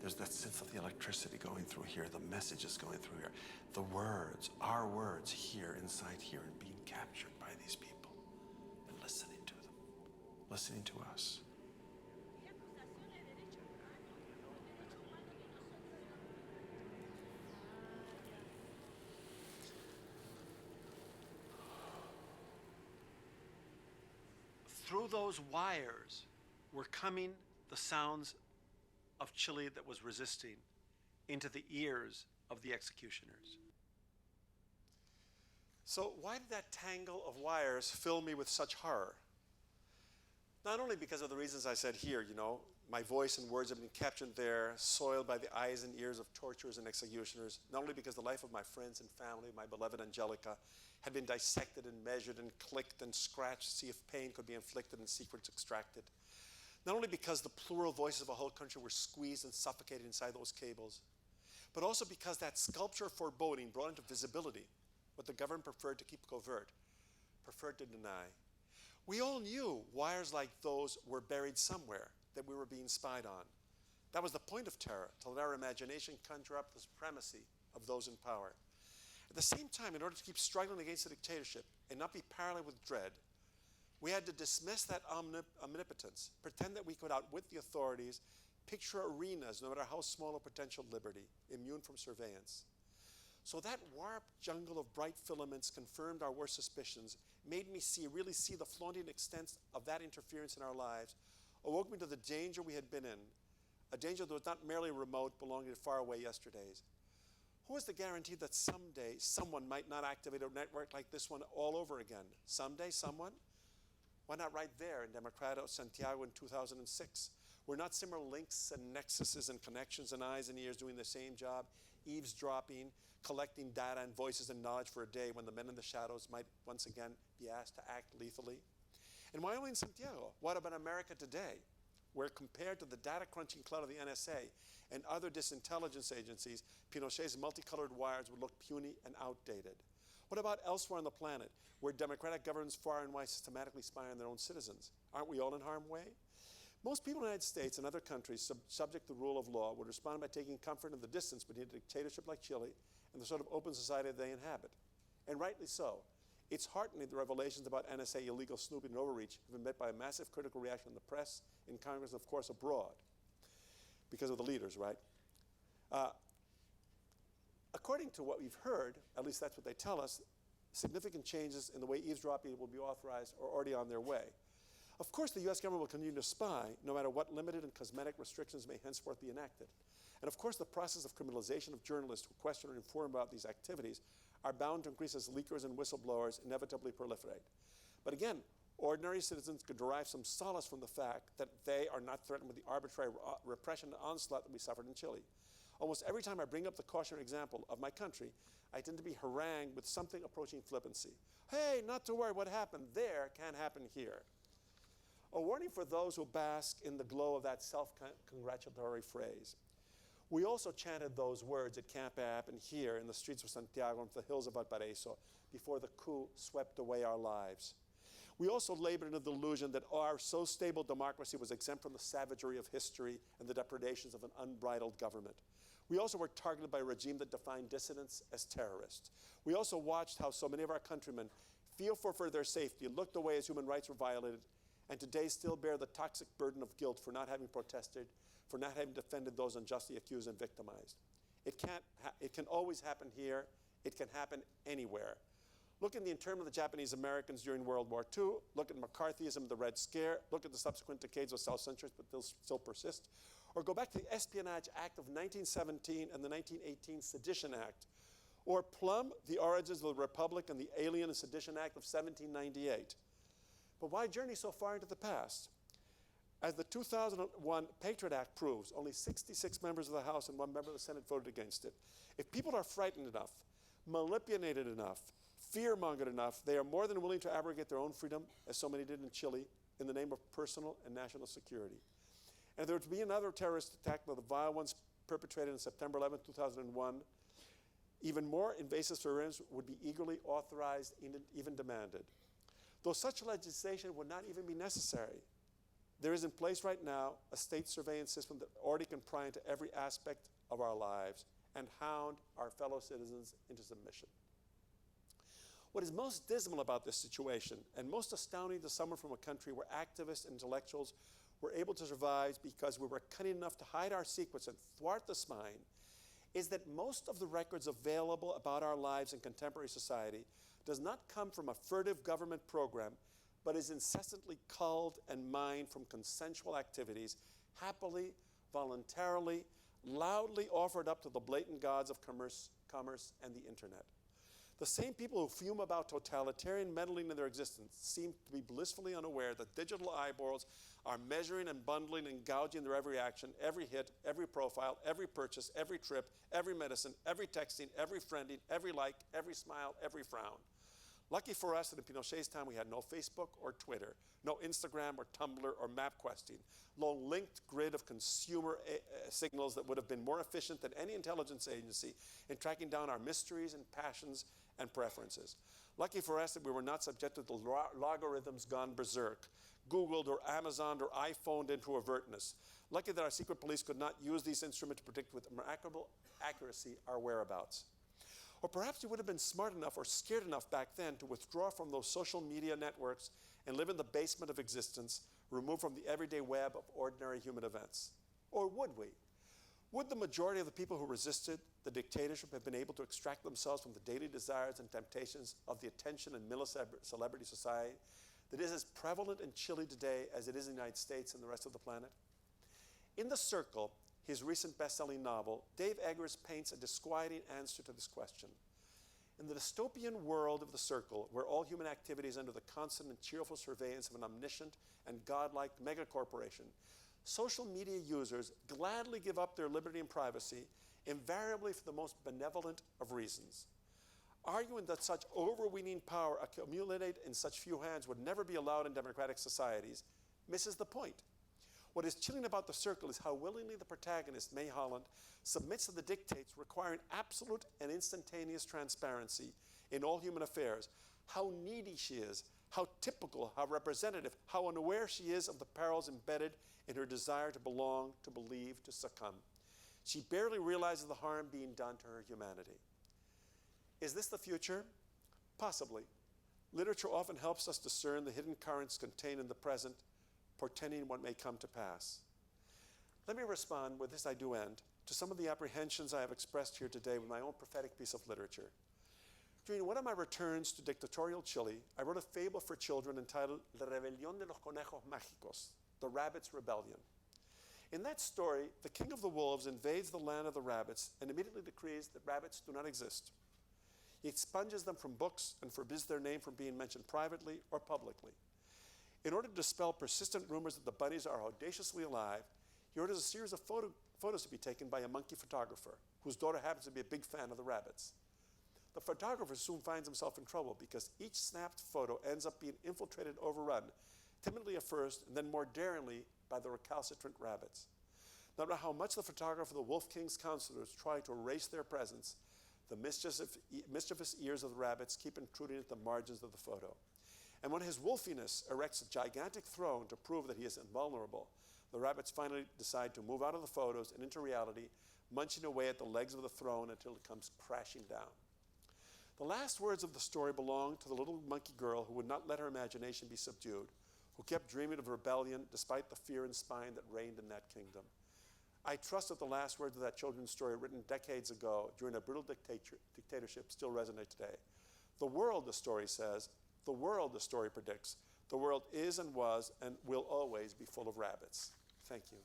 There's that sense of the electricity going through here, the messages going through here, the words, our words here, inside here, and being captured by these people and listening to them. listening to us. Through those wires were coming the sounds of Chile that was resisting into the ears of the executioners. So why did that tangle of wires fill me with such horror? Not only because of the reasons I said here, you know, my voice and words have been captured there, soiled by the eyes and ears of torturers and executioners, not only because the life of my friends and family, my beloved Angelica, had been dissected and measured and clicked and scratched to see if pain could be inflicted and secrets extracted. Not only because the plural voices of a whole country were squeezed and suffocated inside those cables, but also because that sculpture of foreboding brought into visibility what the government preferred to keep covert, preferred to deny. We all knew wires like those were buried somewhere, that we were being spied on. That was the point of terror, to let our imagination conjure up the supremacy of those in power. At the same time, in order to keep struggling against the dictatorship and not be paralyzed with dread, we had to dismiss that omnipotence, pretend that we could outwit the authorities, picture arenas, no matter how small a potential liberty, immune from surveillance. So that warped jungle of bright filaments confirmed our worst suspicions, made me really see the flaunting extent of that interference in our lives, awoke me to the danger we had been in, a danger that was not merely remote, belonging to faraway yesterdays. Who is the guarantee that someday someone might not activate a network like this one all over again? Someday, someone? Why not right there in Democrata Santiago in 2006? Were not similar links and nexuses and connections and eyes and ears doing the same job, eavesdropping, collecting data and voices and knowledge for a day when the men in the shadows might once again be asked to act lethally? And why only in Santiago? What about America today, where compared to the data crunching clout of the NSA and other disintelligence agencies, Pinochet's multicolored wires would look puny and outdated? What about elsewhere on the planet, where democratic governments far and wide systematically spy on their own citizens? Aren't we all in harm's way? Most people in the United States and other countries subject to the rule of law would respond by taking comfort in the distance between a dictatorship like Chile and the sort of open society they inhabit. And rightly so. It's heartening the revelations about NSA illegal snooping and overreach have been met by a massive critical reaction in the press, in Congress, and of course abroad, because of the leaders, right? According to what we've heard, at least that's what they tell us, significant changes in the way eavesdropping will be authorized or already on their way. Of course, the US government will continue to spy, no matter what limited and cosmetic restrictions may henceforth be enacted. And of course, the process of criminalization of journalists who question or inform about these activities are bound to increase as leakers and whistleblowers inevitably proliferate. But again, ordinary citizens could derive some solace from the fact that they are not threatened with the arbitrary repression and onslaught that we suffered in Chile. Almost every time I bring up the cautionary example of my country, I tend to be harangued with something approaching flippancy. Hey, not to worry, what happened there can't happen here. A warning for those who bask in the glow of that self-congratulatory phrase. We also chanted those words at Camp App and here in the streets of Santiago and the hills of Valparaiso before the coup swept away our lives. We also labored in the delusion that our so stable democracy was exempt from the savagery of history and the depredations of an unbridled government. We also were targeted by a regime that defined dissidents as terrorists. We also watched how so many of our countrymen, fearful for their safety, looked away as human rights were violated, and today still bear the toxic burden of guilt for not having protested, for not having defended those unjustly accused and victimized. It can always happen here. It can happen anywhere. Look at the internment of the Japanese Americans during World War II. Look at McCarthyism, the Red Scare. Look at the subsequent decades of self-censorship that still persist. Or go back to the Espionage Act of 1917 and the 1918 Sedition Act. Or plumb the origins of the Republic and the Alien and Sedition Act of 1798. But why journey so far into the past? As the 2001 Patriot Act proves, only 66 members of the House and 1 member of the Senate voted against it. If people are frightened enough, manipulated enough, fear-mongered enough, they are more than willing to abrogate their own freedom, as so many did in Chile, in the name of personal and national security. And if there were to be another terrorist attack like the vile ones perpetrated on September 11, 2001, even more invasive surveillance would be eagerly authorized, even demanded. Though such legislation would not even be necessary, there is in place right now a state surveillance system that already can pry into every aspect of our lives and hound our fellow citizens into submission. What is most dismal about this situation, and most astounding to someone from a country where activists and intellectuals were able to survive because we were cunning enough to hide our secrets and thwart the spine, is that most of the records available about our lives in contemporary society does not come from a furtive government program, but is incessantly culled and mined from consensual activities, happily, voluntarily, loudly offered up to the blatant gods of commerce and the internet. The same people who fume about totalitarian meddling in their existence seem to be blissfully unaware that digital eyeballs are measuring and bundling and gouging their every action, every hit, every profile, every purchase, every trip, every medicine, every texting, every friending, every like, every smile, every frown. Lucky for us that in Pinochet's time we had no Facebook or Twitter, no Instagram or Tumblr or MapQuesting, no linked grid of consumer signals that would have been more efficient than any intelligence agency in tracking down our mysteries and passions and preferences. Lucky for us that we were not subjected to logarithms gone berserk, Googled or Amazoned or iPhoned into avertness. Lucky that our secret police could not use these instruments to predict with remarkable accuracy our whereabouts. Or perhaps we would have been smart enough or scared enough back then to withdraw from those social media networks and live in the basement of existence, removed from the everyday web of ordinary human events. Or would we? Would the majority of the people who resisted the dictatorship have been able to extract themselves from the daily desires and temptations of the attention and milli-celebrity society that is as prevalent in Chile today as it is in the United States and the rest of the planet? In The Circle, his recent best-selling novel, Dave Eggers paints a disquieting answer to this question. In the dystopian world of The Circle, where all human activity is under the constant and cheerful surveillance of an omniscient and godlike megacorporation, social media users gladly give up their liberty and privacy, invariably for the most benevolent of reasons. Arguing that such overweening power accumulated in such few hands would never be allowed in democratic societies misses the point. What is chilling about The Circle is how willingly the protagonist, May Holland, submits to the dictates requiring absolute and instantaneous transparency in all human affairs, how needy she is, how typical, how representative, how unaware she is of the perils embedded in her desire to belong, to believe, to succumb. She barely realizes the harm being done to her humanity. Is this the future? Possibly. Literature often helps us discern the hidden currents contained in the present, portending what may come to pass. Let me respond, with this I do end, to some of the apprehensions I have expressed here today with my own prophetic piece of literature. During one of my returns to dictatorial Chile, I wrote a fable for children entitled La Rebelión de los Conejos Mágicos, The Rabbits' Rebellion. In that story, the king of the wolves invades the land of the rabbits and immediately decrees that rabbits do not exist. He expunges them from books and forbids their name from being mentioned privately or publicly. In order to dispel persistent rumors that the bunnies are audaciously alive, he orders a series of photos to be taken by a monkey photographer, whose daughter happens to be a big fan of the rabbits. The photographer soon finds himself in trouble because each snapped photo ends up being infiltrated and overrun, timidly at first, and then more daringly by the recalcitrant rabbits. No matter how much the photographer of the Wolf King's counselors try to erase their presence, the mischievous ears of the rabbits keep intruding at the margins of the photo. And when his wolfiness erects a gigantic throne to prove that he is invulnerable, the rabbits finally decide to move out of the photos and into reality, munching away at the legs of the throne until it comes crashing down. The last words of the story belong to the little monkey girl who would not let her imagination be subdued, who kept dreaming of rebellion despite the fear and spine that reigned in that kingdom. I trust that the last words of that children's story written decades ago during a brutal dictatorship still resonate today. The world, the story says, the world, the story predicts, the world is and was and will always be full of rabbits. Thank you.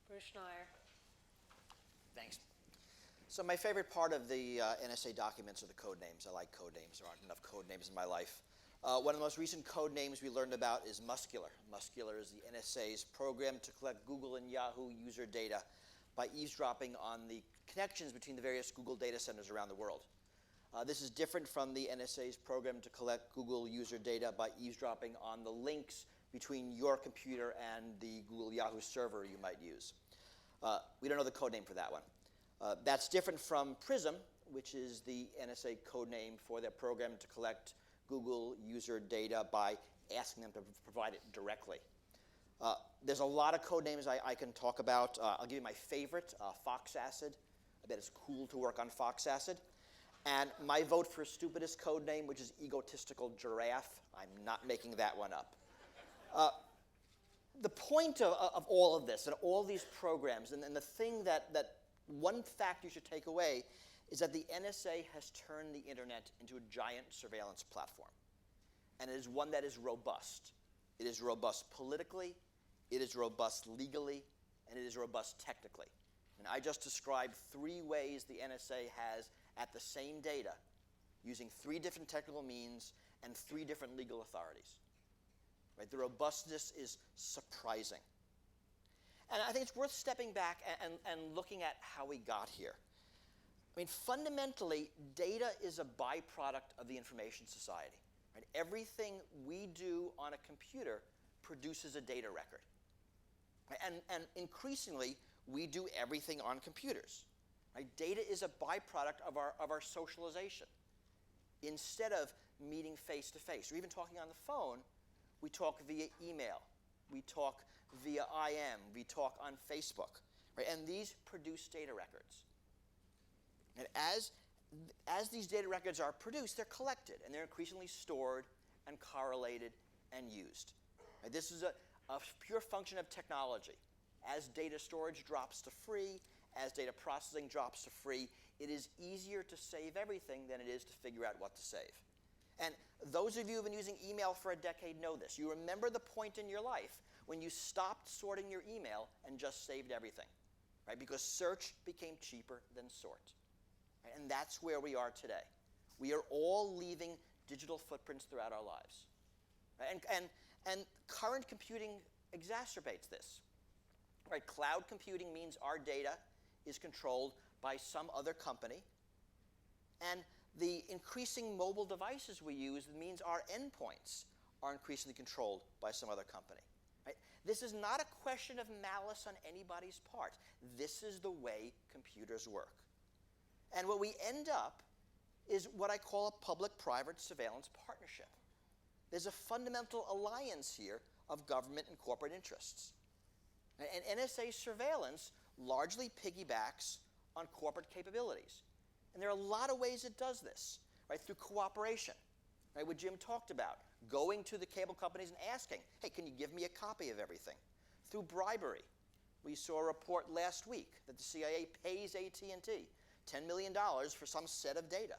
Bruce Schneier. Thanks. So my favorite part of the NSA documents are the code names. I like code names. There aren't enough code names in my life. One of the most recent code names we learned about is Muscular. Muscular is the NSA's program to collect Google and Yahoo user data by eavesdropping on the connections between the various Google data centers around the world. This is different from the NSA's program to collect Google user data by eavesdropping on the links between your computer and the Google Yahoo server you might use. We don't know the code name for that one. That's different from PRISM, which is the NSA code name for their program to collect Google user data by asking them to provide it directly. There's a lot of code names I can talk about. I'll give you my favorite, Fox Acid. I bet it's cool to work on Fox Acid. And my vote for stupidest code name, which is egotistical giraffe. I'm not making that one up. The point of all of this and all these programs, and the thing that one fact you should take away is that the NSA has turned the internet into a giant surveillance platform. And it is one that is robust. It is robust politically, it is robust legally, and it is robust technically. And I just described 3 ways the NSA has at the same data, using 3 different technical means and 3 different legal authorities. Right? The robustness is surprising. And I think it's worth stepping back and looking at how we got here. I mean, fundamentally, data is a byproduct of the information society. Right? Everything we do on a computer produces a data record. Right? And increasingly, we do everything on computers. Right? Data is a byproduct of our socialization. Instead of meeting face to face or even talking on the phone, we talk via email, we talk via IM, we talk on Facebook, right? And these produce data records. And as these data records are produced, they're collected and they're increasingly stored and correlated and used. Right? This is a pure function of technology. As data storage drops to free, as data processing drops to free, it is easier to save everything than it is to figure out what to save. And those of you who have been using email for a decade know this. You remember the point in your life when you stopped sorting your email and just saved everything, right? Because search became cheaper than sort. Right? And that's where we are today. We are all leaving digital footprints throughout our lives. Right? And current computing exacerbates this. Right? Cloud computing means our data is controlled by some other company. And the increasing mobile devices we use means our endpoints are increasingly controlled by some other company. Right? This is not a question of malice on anybody's part. This is the way computers work. And what we end up is what I call a public-private surveillance partnership. There's a fundamental alliance here of government and corporate interests. And NSA surveillance largely piggybacks on corporate capabilities. And there are a lot of ways it does this, right? Through cooperation, right? What Jim talked about, going to the cable companies and asking, hey, can you give me a copy of everything? Through bribery. We saw a report last week that the CIA pays AT&T $10 million for some set of data.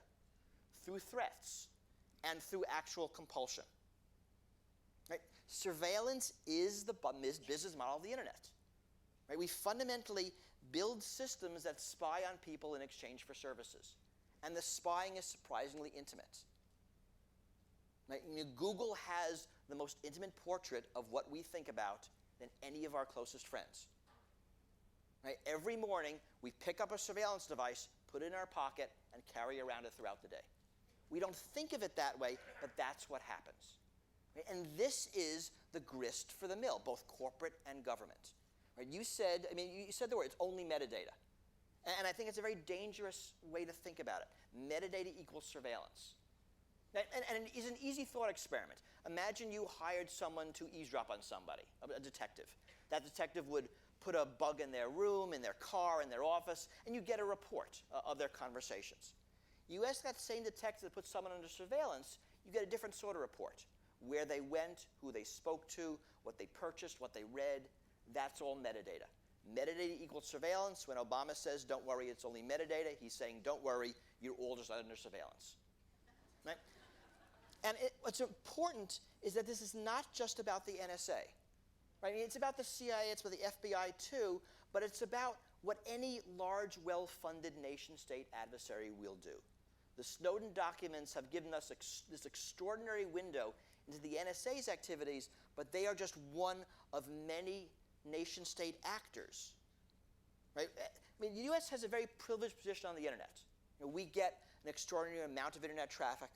Through threats and through actual compulsion. Right? Surveillance is the business model of the internet. Right? We fundamentally build systems that spy on people in exchange for services. And the spying is surprisingly intimate. Right? Google has the most intimate portrait of what we think about than any of our closest friends. Right? Every morning, we pick up a surveillance device, put it in our pocket, and carry around it throughout the day. We don't think of it that way, but that's what happens. Right? And this is the grist for the mill, both corporate and government. Right? You said the word, it's only metadata. And I think it's a very dangerous way to think about it. Metadata equals surveillance. And it is an easy thought experiment. Imagine you hired someone to eavesdrop on somebody, a detective. That detective would put a bug in their room, in their car, in their office, and you get a report of their conversations. You ask that same detective to put someone under surveillance, you get a different sort of report. Where they went, who they spoke to, what they purchased, what they read. That's all metadata. Metadata equals surveillance. When Obama says, don't worry, it's only metadata, he's saying, don't worry, you're all just under surveillance. Right? And what's important is that this is not just about the NSA. Right? I mean, it's about the CIA, it's about the FBI too, but it's about what any large, well-funded nation-state adversary will do. The Snowden documents have given us this extraordinary window into the NSA's activities, but they are just one of many nation-state actors. Right? I mean, the U.S. has a very privileged position on the internet. We get an extraordinary amount of internet traffic,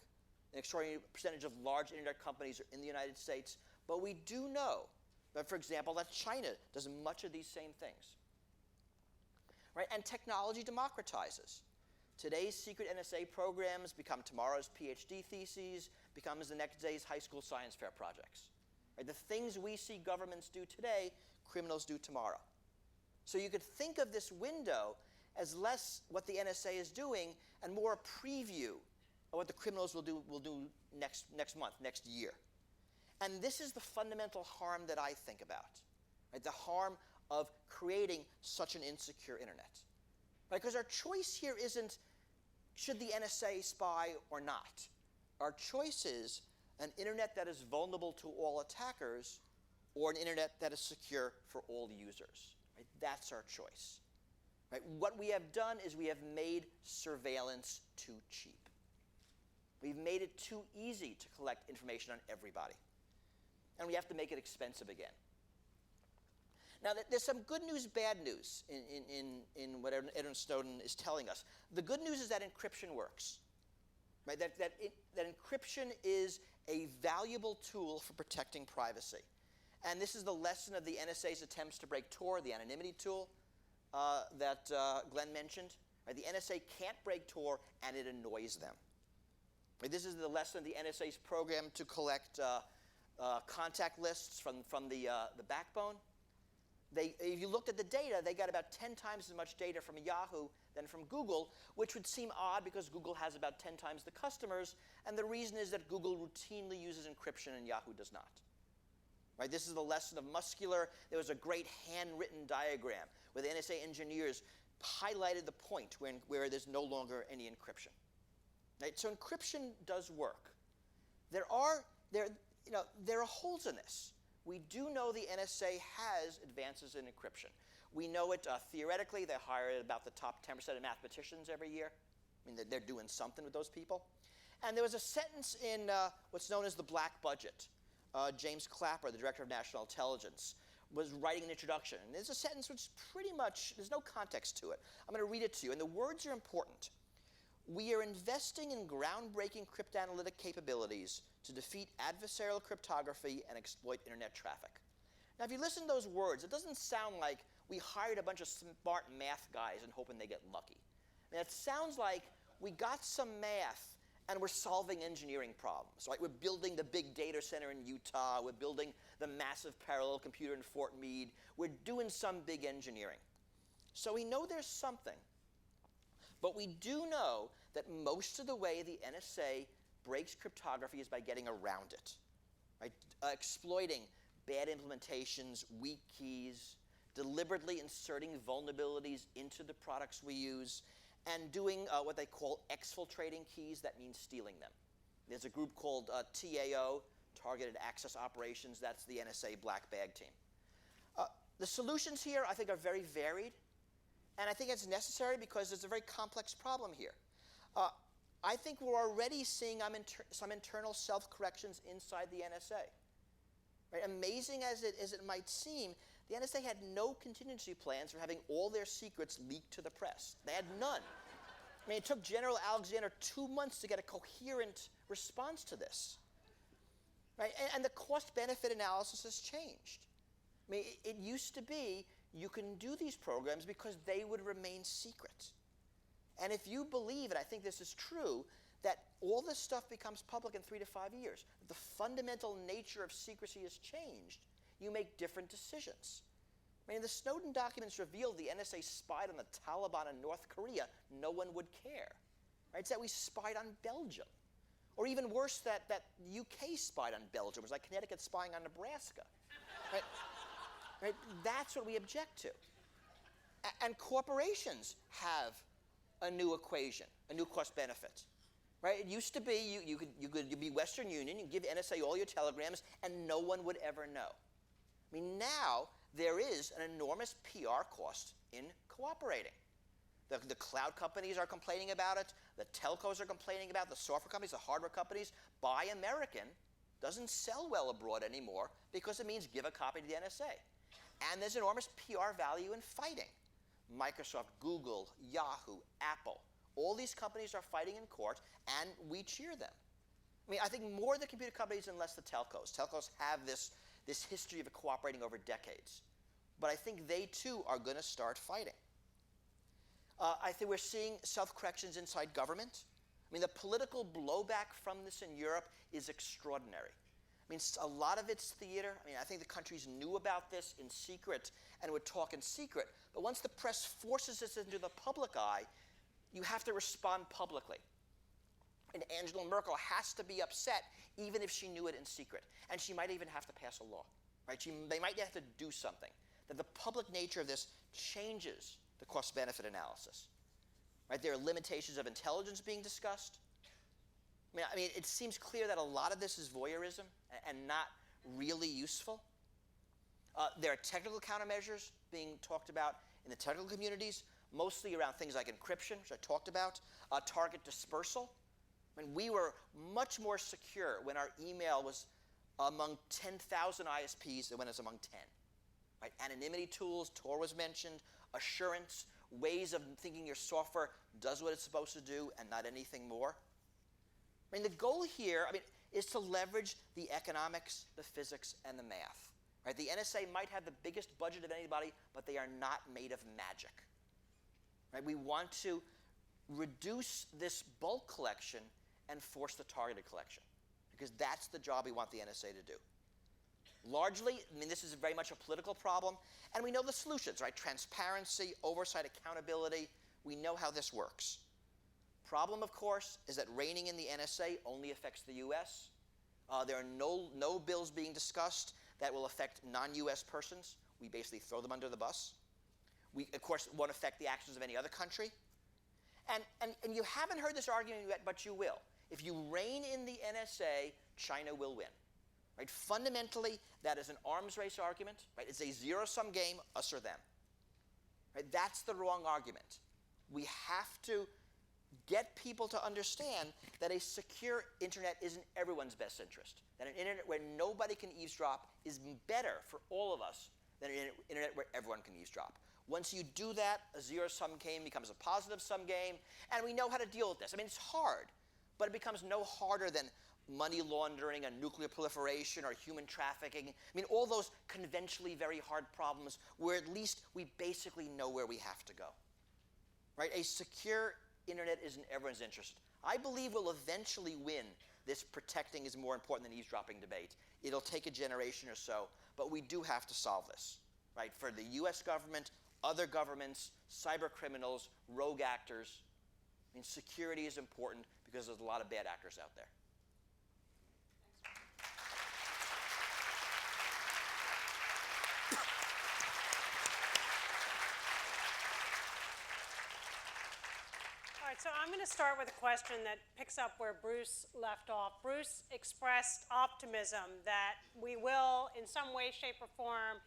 an extraordinary percentage of large internet companies are in the United States, but we do know that, for example, that China does much of these same things. Right? And technology democratizes. Today's secret NSA programs become tomorrow's PhD theses, becomes the next day's high school science fair projects. Right? The things we see governments do today, criminals do tomorrow. So you could think of this window as less what the NSA is doing and more a preview of what the criminals will do next month, next year. And this is the fundamental harm that I think about, right? The harm of creating such an insecure internet. Right? Because our choice here isn't should the NSA spy or not. Our choice is an internet that is vulnerable to all attackers or an internet that is secure for all users. Right? That's our choice. Right? What we have done is we have made surveillance too cheap. We've made it too easy to collect information on everybody. And we have to make it expensive again. Now, there's some good news, bad news in what Edward Snowden is telling us. The good news is that encryption works. Right? That encryption is a valuable tool for protecting privacy. And this is the lesson of the NSA's attempts to break Tor, the anonymity tool that Glenn mentioned. Right? The NSA can't break Tor, and it annoys them. Right? This is the lesson of the NSA's program to collect contact lists from the backbone. If you looked at the data, they got about 10 times as much data from Yahoo than from Google, which would seem odd because Google has about 10 times the customers, and the reason is that Google routinely uses encryption and Yahoo does not. Right? This is the lesson of muscular. There was a great handwritten diagram where the NSA engineers highlighted the point where there's no longer any encryption. Right? So encryption does work. There are holes in this. We do know the NSA has advances in encryption. We know it theoretically. They hire about the top 10% of mathematicians every year. I mean, they're doing something with those people. And there was a sentence in what's known as the Black Budget. James Clapper, the director of national intelligence, was writing an introduction. And there's a sentence which pretty much, there's no context to it. I'm going to read it to you, and the words are important. We are investing in groundbreaking cryptanalytic capabilities to defeat adversarial cryptography and exploit internet traffic. Now, if you listen to those words, it doesn't sound like we hired a bunch of smart math guys and hoping they get lucky. I mean, it sounds like we got some math and we're solving engineering problems. Right? We're building the big data center in Utah. We're building the massive parallel computer in Fort Meade. We're doing some big engineering. So we know there's something. But we do know that most of the way the NSA breaks cryptography is by getting around it, right? Exploiting bad implementations, weak keys, deliberately inserting vulnerabilities into the products we use, and doing what they call exfiltrating keys. That means stealing them. There's a group called TAO, Targeted Access Operations. That's the NSA black bag team. The solutions here, I think, are very varied. And I think it's necessary because there's a very complex problem here. I think we're already seeing some internal self-corrections inside the NSA. Right? Amazing as it might seem, the NSA had no contingency plans for having all their secrets leaked to the press. They had none. I mean, it took General Alexander 2 months to get a coherent response to this. Right? And the cost-benefit analysis has changed. I mean, it used to be you can do these programs because they would remain secret. And if you believe, and I think this is true, that all this stuff becomes public in 3 to 5 years, the fundamental nature of secrecy has changed, you make different decisions. I mean, the Snowden documents revealed the NSA spied on the Taliban in North Korea. No one would care. Right? It's that we spied on Belgium. Or even worse, that the UK spied on Belgium. It was like Connecticut spying on Nebraska. Right? Right? That's what we object to. And corporations have a new equation, a new cost-benefit. Right? It used to be you could be Western Union, you give NSA all your telegrams, and no one would ever know. I mean, now there is an enormous PR cost in cooperating. The cloud companies are complaining about it. The telcos are complaining about it. The software companies, the hardware companies. Buy American doesn't sell well abroad anymore because it means give a copy to the NSA. And there's enormous PR value in fighting. Microsoft, Google, Yahoo, Apple, all these companies are fighting in court, and we cheer them. I mean, I think more the computer companies and less the telcos. Telcos have this history of cooperating over decades. But I think they, too, are going to start fighting. I think we're seeing self-corrections inside government. I mean, the political blowback from this in Europe is extraordinary. I mean, a lot of it's theater. I mean, I think the countries knew about this in secret and would talk in secret. But once the press forces this into the public eye, you have to respond publicly. And Angela Merkel has to be upset even if she knew it in secret. And she might even have to pass a law, right? They might have to do something. That the public nature of this changes the cost-benefit analysis. Right? There are limitations of intelligence being discussed. I mean, it seems clear that a lot of this is voyeurism and not really useful. There are technical countermeasures being talked about in the technical communities, mostly around things like encryption, which I talked about, target dispersal. I mean, we were much more secure when our email was among 10,000 ISPs than when it was among 10. Right? Anonymity tools, Tor was mentioned, assurance, ways of thinking your software does what it's supposed to do and not anything more. I mean, the goal here, is to leverage the economics, the physics, and the math. Right? The NSA might have the biggest budget of anybody, but they are not made of magic. Right? We want to reduce this bulk collection and force the targeted collection, because that's the job we want the NSA to do. Largely, this is very much a political problem, and we know the solutions, right? Transparency, oversight, accountability. We know how this works. Problem, of course, is that reining in the NSA only affects the US. There are no bills being discussed that will affect non-US persons. We basically throw them under the bus. We, of course, won't affect the actions of any other country. And you haven't heard this argument yet, but you will. If you rein in the NSA, China will win. Right? Fundamentally, that is an arms race argument. Right? It's a zero-sum game, us or them. Right? That's the wrong argument. We have to get people to understand that a secure internet is in everyone's best interest. That an internet where nobody can eavesdrop is better for all of us than an internet where everyone can eavesdrop. Once you do that, a zero-sum game becomes a positive-sum game, and we know how to deal with this. It's hard, but it becomes no harder than money laundering and nuclear proliferation or human trafficking. All those conventionally very hard problems where at least we basically know where we have to go. Right? A secure internet is in everyone's interest. I believe we'll eventually win this protecting is more important than eavesdropping debate. It'll take a generation or so, but we do have to solve this. Right? For the US government, other governments, cyber criminals, rogue actors. Security is important because there's a lot of bad actors out there. All right, so I'm going to start with a question that picks up where Bruce left off. Bruce expressed optimism that we will, in some way, shape, or form,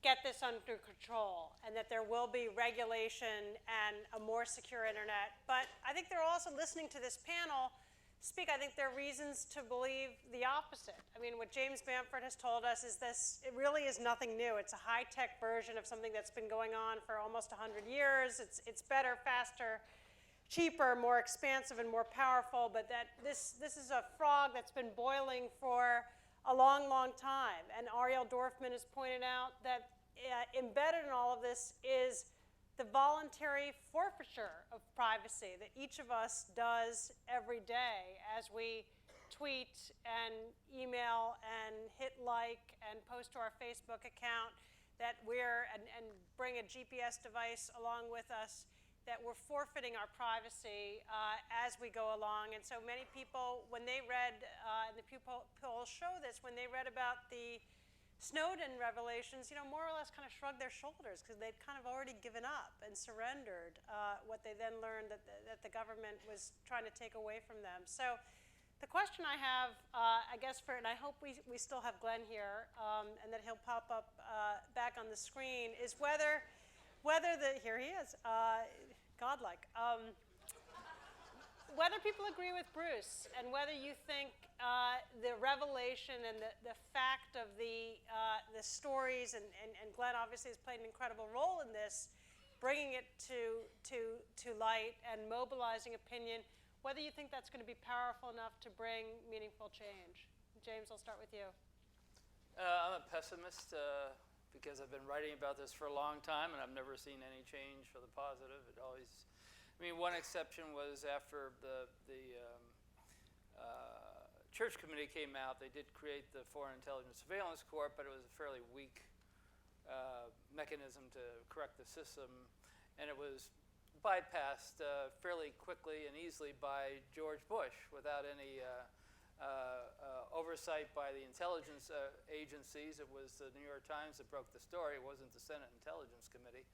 get this under control and that there will be regulation and a more secure internet. But I think they're also listening to this panel speak. I think there are reasons to believe the opposite. What James Bamford has told us is this, it really is nothing new. It's a high-tech version of something that's been going on for almost 100 years. It's better, faster, cheaper, more expansive, and more powerful, but that this is a frog that's been boiling for a long, long time. And Ariel Dorfman has pointed out that embedded in all of this is the voluntary forfeiture of privacy that each of us does every day as we tweet and email and hit like and post to our Facebook account that and bring a GPS device along with us, that we're forfeiting our privacy as we go along. And so many people, when they read, and the Pew polls show this, when they read about the Snowden revelations, more or less kind of shrugged their shoulders because they'd kind of already given up and surrendered what they then learned that the government was trying to take away from them. So the question I have, I guess, and I hope we still have Glenn here, and that he'll pop up back on the screen, is whether here he is, godlike. Whether people agree with Bruce and whether you think the revelation and the fact of the stories, and Glenn obviously has played an incredible role in this, bringing it to light and mobilizing opinion, whether you think that's going to be powerful enough to bring meaningful change. James, I'll start with you. I'm a pessimist because I've been writing about this for a long time and I've never seen any change for the positive. It always I mean, one exception was after the Church Committee came out, they did create the Foreign Intelligence Surveillance Court, but it was a fairly weak mechanism to correct the system, and it was bypassed fairly quickly and easily by George Bush without any oversight by the intelligence agencies. It was the New York Times that broke the story. It wasn't the Senate Intelligence Committee.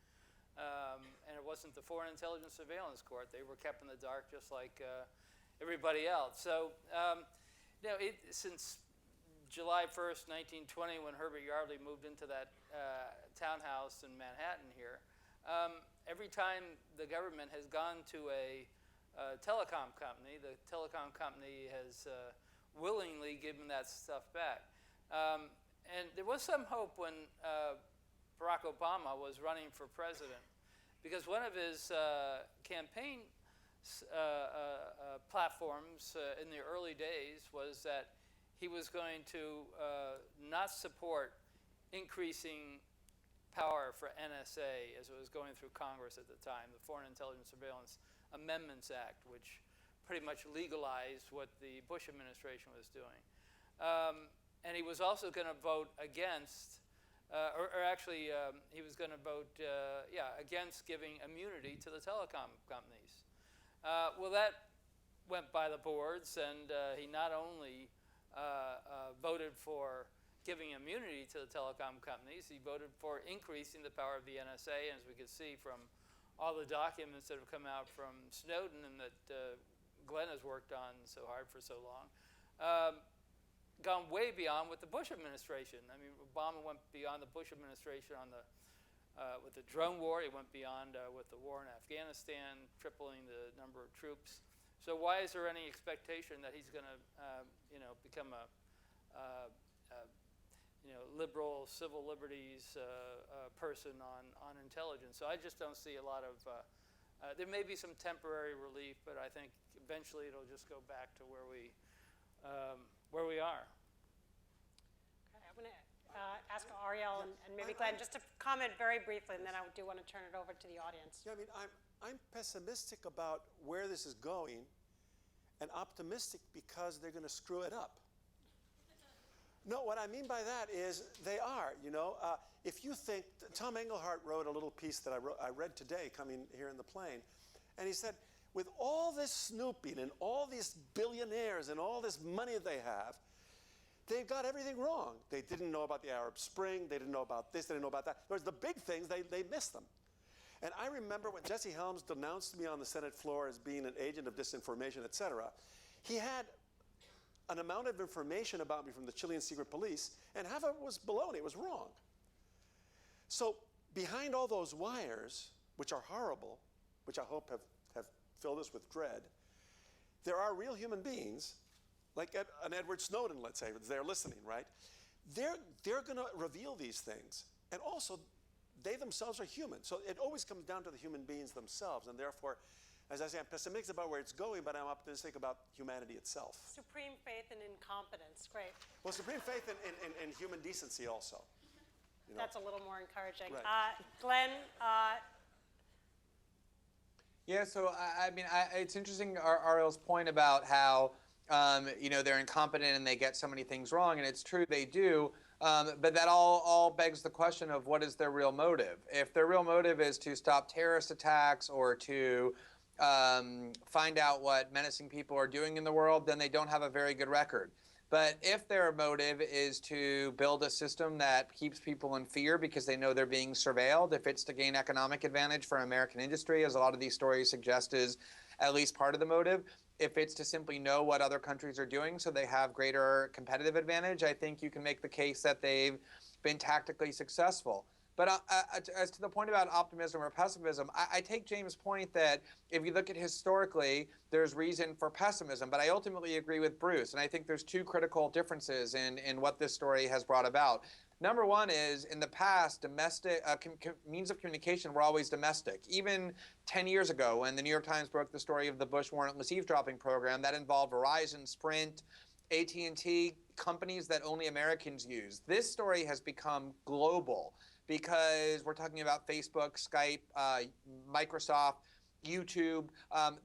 And it wasn't the Foreign Intelligence Surveillance Court. They were kept in the dark just like everybody else. So, since July 1st, 1920, when Herbert Yardley moved into that townhouse in Manhattan here, every time the government has gone to a telecom company, the telecom company has willingly given that stuff back. And there was some hope when Barack Obama was running for president, because one of his campaign platforms in the early days was that he was going to not support increasing power for NSA as it was going through Congress at the time, the Foreign Intelligence Surveillance Amendments Act, which pretty much legalized what the Bush administration was doing. And he was also going to vote against, he was going to vote, against giving immunity to the telecom companies. Well, that went by the boards, and he not only voted for giving immunity to the telecom companies, he voted for increasing the power of the NSA, and as we could see from all the documents that have come out from Snowden and that Glenn has worked on so hard for so long, gone way beyond with the Bush administration. I mean, Obama went beyond the Bush administration on with the drone war. He went beyond with the war in Afghanistan, tripling the number of troops. So why is there any expectation that he's going to, become a liberal civil liberties person on intelligence? So I just don't see a lot of. There may be some temporary relief, but I think eventually it'll just go back to where we are. Okay, I'm going to ask Ariel and maybe Glenn just to comment very briefly, and then I do want to turn it over to the audience. Yeah, I mean, I'm pessimistic about where this is going, and optimistic because they're going to screw it up. No, what I mean by that is they are. If you think, Tom Engelhardt wrote a little piece that I read today coming here in the plane, and he said, with all this snooping and all these billionaires and all this money they have, they've got everything wrong. They didn't know about the Arab Spring. They didn't know about this. They didn't know about that. There's the big things. They missed them. And I remember when Jesse Helms denounced me on the Senate floor as being an agent of disinformation, et cetera, he had an amount of information about me from the Chilean secret police, and half of it was baloney. It was wrong. So behind all those wires, which are horrible, which I hope have filled us with dread, there are real human beings, like an Edward Snowden, let's say, they're listening, right? They're going to reveal these things. And also, they themselves are human. So it always comes down to the human beings themselves, and therefore, as I say, I'm pessimistic about where it's going, but I'm optimistic about humanity itself. Supreme faith and incompetence, great. Well, supreme faith in human decency also. That's a little more encouraging. Right. Glenn? Yeah, so it's interesting, Ariel's point about how they're incompetent and they get so many things wrong, and it's true they do. But that all begs the question of what is their real motive. If their real motive is to stop terrorist attacks or to find out what menacing people are doing in the world, then they don't have a very good record. But if their motive is to build a system that keeps people in fear because they know they're being surveilled, if it's to gain economic advantage for American industry, as a lot of these stories suggest is at least part of the motive, if it's to simply know what other countries are doing so they have greater competitive advantage, I think you can make the case that they've been tactically successful. But as to the point about optimism or pessimism, I take James' point that if you look at historically, there's reason for pessimism. But I ultimately agree with Bruce, and I think there's two critical differences in what this story has brought about. Number one is, in the past, domestic means of communication were always domestic. Even 10 years ago, when the New York Times broke the story of the Bush warrantless eavesdropping program, that involved Verizon, Sprint, AT&T, companies that only Americans use. This story has become global because we're talking about Facebook, Skype, Microsoft. YouTube,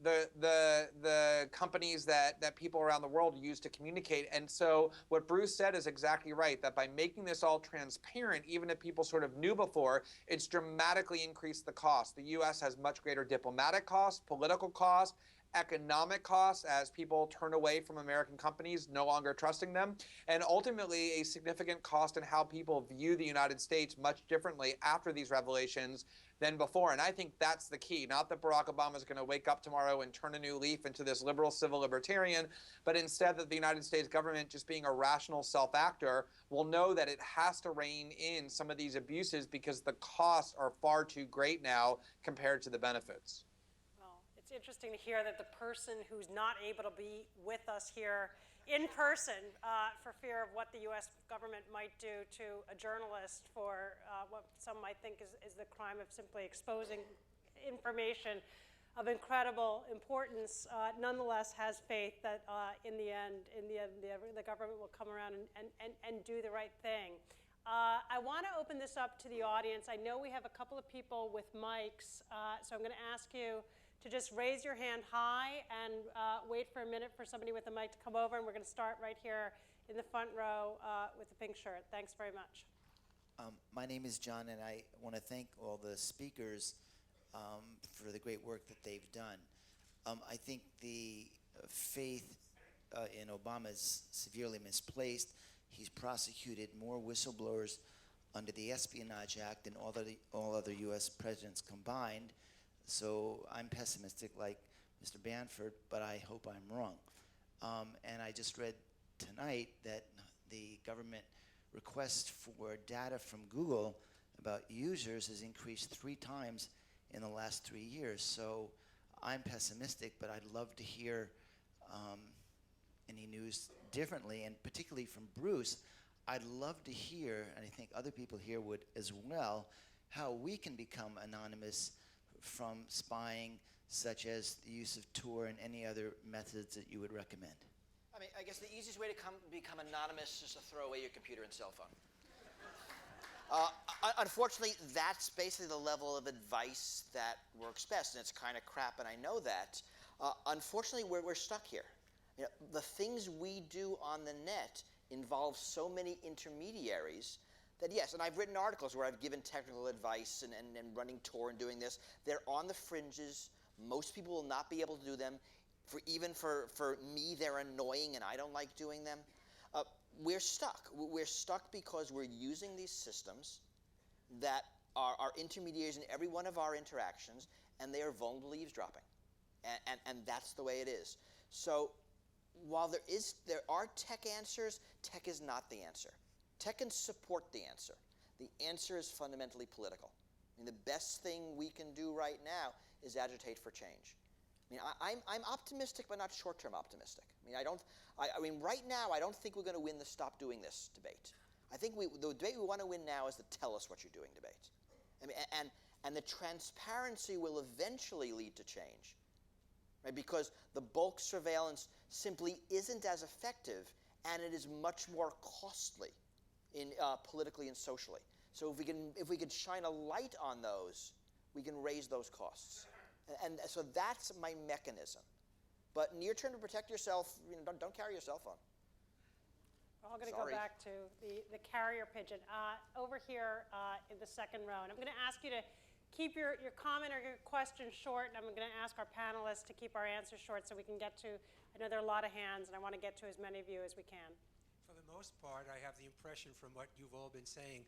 the companies that people around the world use to communicate. And so what Bruce said is exactly right, that by making this all transparent, even if people sort of knew before, it's dramatically increased the cost. The U.S. has much greater diplomatic costs, political costs, economic costs as people turn away from American companies, no longer trusting them, and ultimately a significant cost in how people view the United States much differently after these revelations than before. And I think that's the key. Not that Barack Obama is going to wake up tomorrow and turn a new leaf into this liberal civil libertarian, but instead that the United States government, just being a rational self-actor, will know that it has to rein in some of these abuses because the costs are far too great now compared to the benefits. Well, it's interesting to hear that the person who's not able to be with us here in person for fear of what the U.S. government might do to a journalist for what some might think is the crime of simply exposing information of incredible importance, nonetheless has faith that in the end, the government will come around and do the right thing. I want to open this up to the audience. I know we have a couple of people with mics, so I'm going to ask you to just raise your hand high and wait for a minute for somebody with a mic to come over, and we're going to start right here in the front row with the pink shirt. Thanks very much. My name is John, and I want to thank all the speakers for the great work that they've done. I think the faith in Obama is severely misplaced. He's prosecuted more whistleblowers under the Espionage Act than all other U.S. presidents combined. So I'm pessimistic like Mr. Bamford, but I hope I'm wrong. And I just read tonight that the government request for data from Google about users has increased 3 times in the last 3 years. So I'm pessimistic, but I'd love to hear any news differently, and particularly from Bruce. I'd love to hear, and I think other people here would as well, how we can become anonymous from spying, such as the use of Tor and any other methods that you would recommend. I mean, I guess the easiest way to become anonymous is to throw away your computer and cell phone. Unfortunately, that's basically the level of advice that works best, and it's kind of crap, and I know that. Unfortunately, we're stuck here. You know, the things we do on the net involve so many intermediaries that, yes, and I've written articles where I've given technical advice and running Tor and doing this. They're on the fringes. Most people will not be able to do them. Even for me, they're annoying, and I don't like doing them. We're stuck. We're stuck because we're using these systems that are intermediaries in every one of our interactions, and they are vulnerable to eavesdropping. And that's the way it is. So while there are tech answers, tech is not the answer. Tech can support the answer. The answer is fundamentally political. I mean, the best thing we can do right now is agitate for change. I mean, I'm optimistic, but not short-term optimistic. I mean, right now, I don't think we're going to win the "stop doing this" debate. I think the debate we want to win now is the "tell us what you're doing" debate. I mean, and the transparency will eventually lead to change, right? Because the bulk surveillance simply isn't as effective, and it is much more costly, politically and socially. So if we can shine a light on those, we can raise those costs. And so that's my mechanism. But near term, to protect yourself, don't carry your cell phone. We're all going to go back to the carrier pigeon. Over here in the second row. And I'm going to ask you to keep your comment or your question short, and I'm going to ask our panelists to keep our answers short so we can get to, I know there are a lot of hands, and I want to get to as many of you as we can. For the most part, I have the impression from what you've all been saying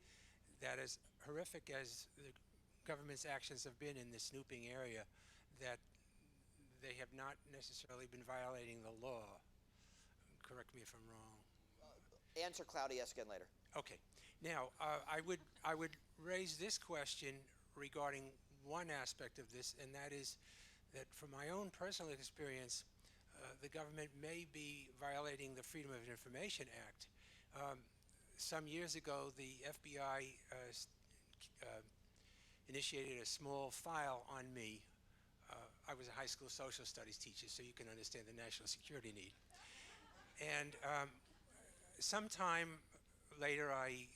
that as horrific as the government's actions have been in the snooping area, that they have not necessarily been violating the law. Correct me if I'm wrong. Answer cloudy, ask again later. Okay. Now, I would raise this question regarding one aspect of this, and that is that from my own personal experience, the government may be violating the Freedom of Information Act. Some years ago, the FBI initiated a small file on me. I was a high school social studies teacher, so you can understand the national security need. And sometime later, I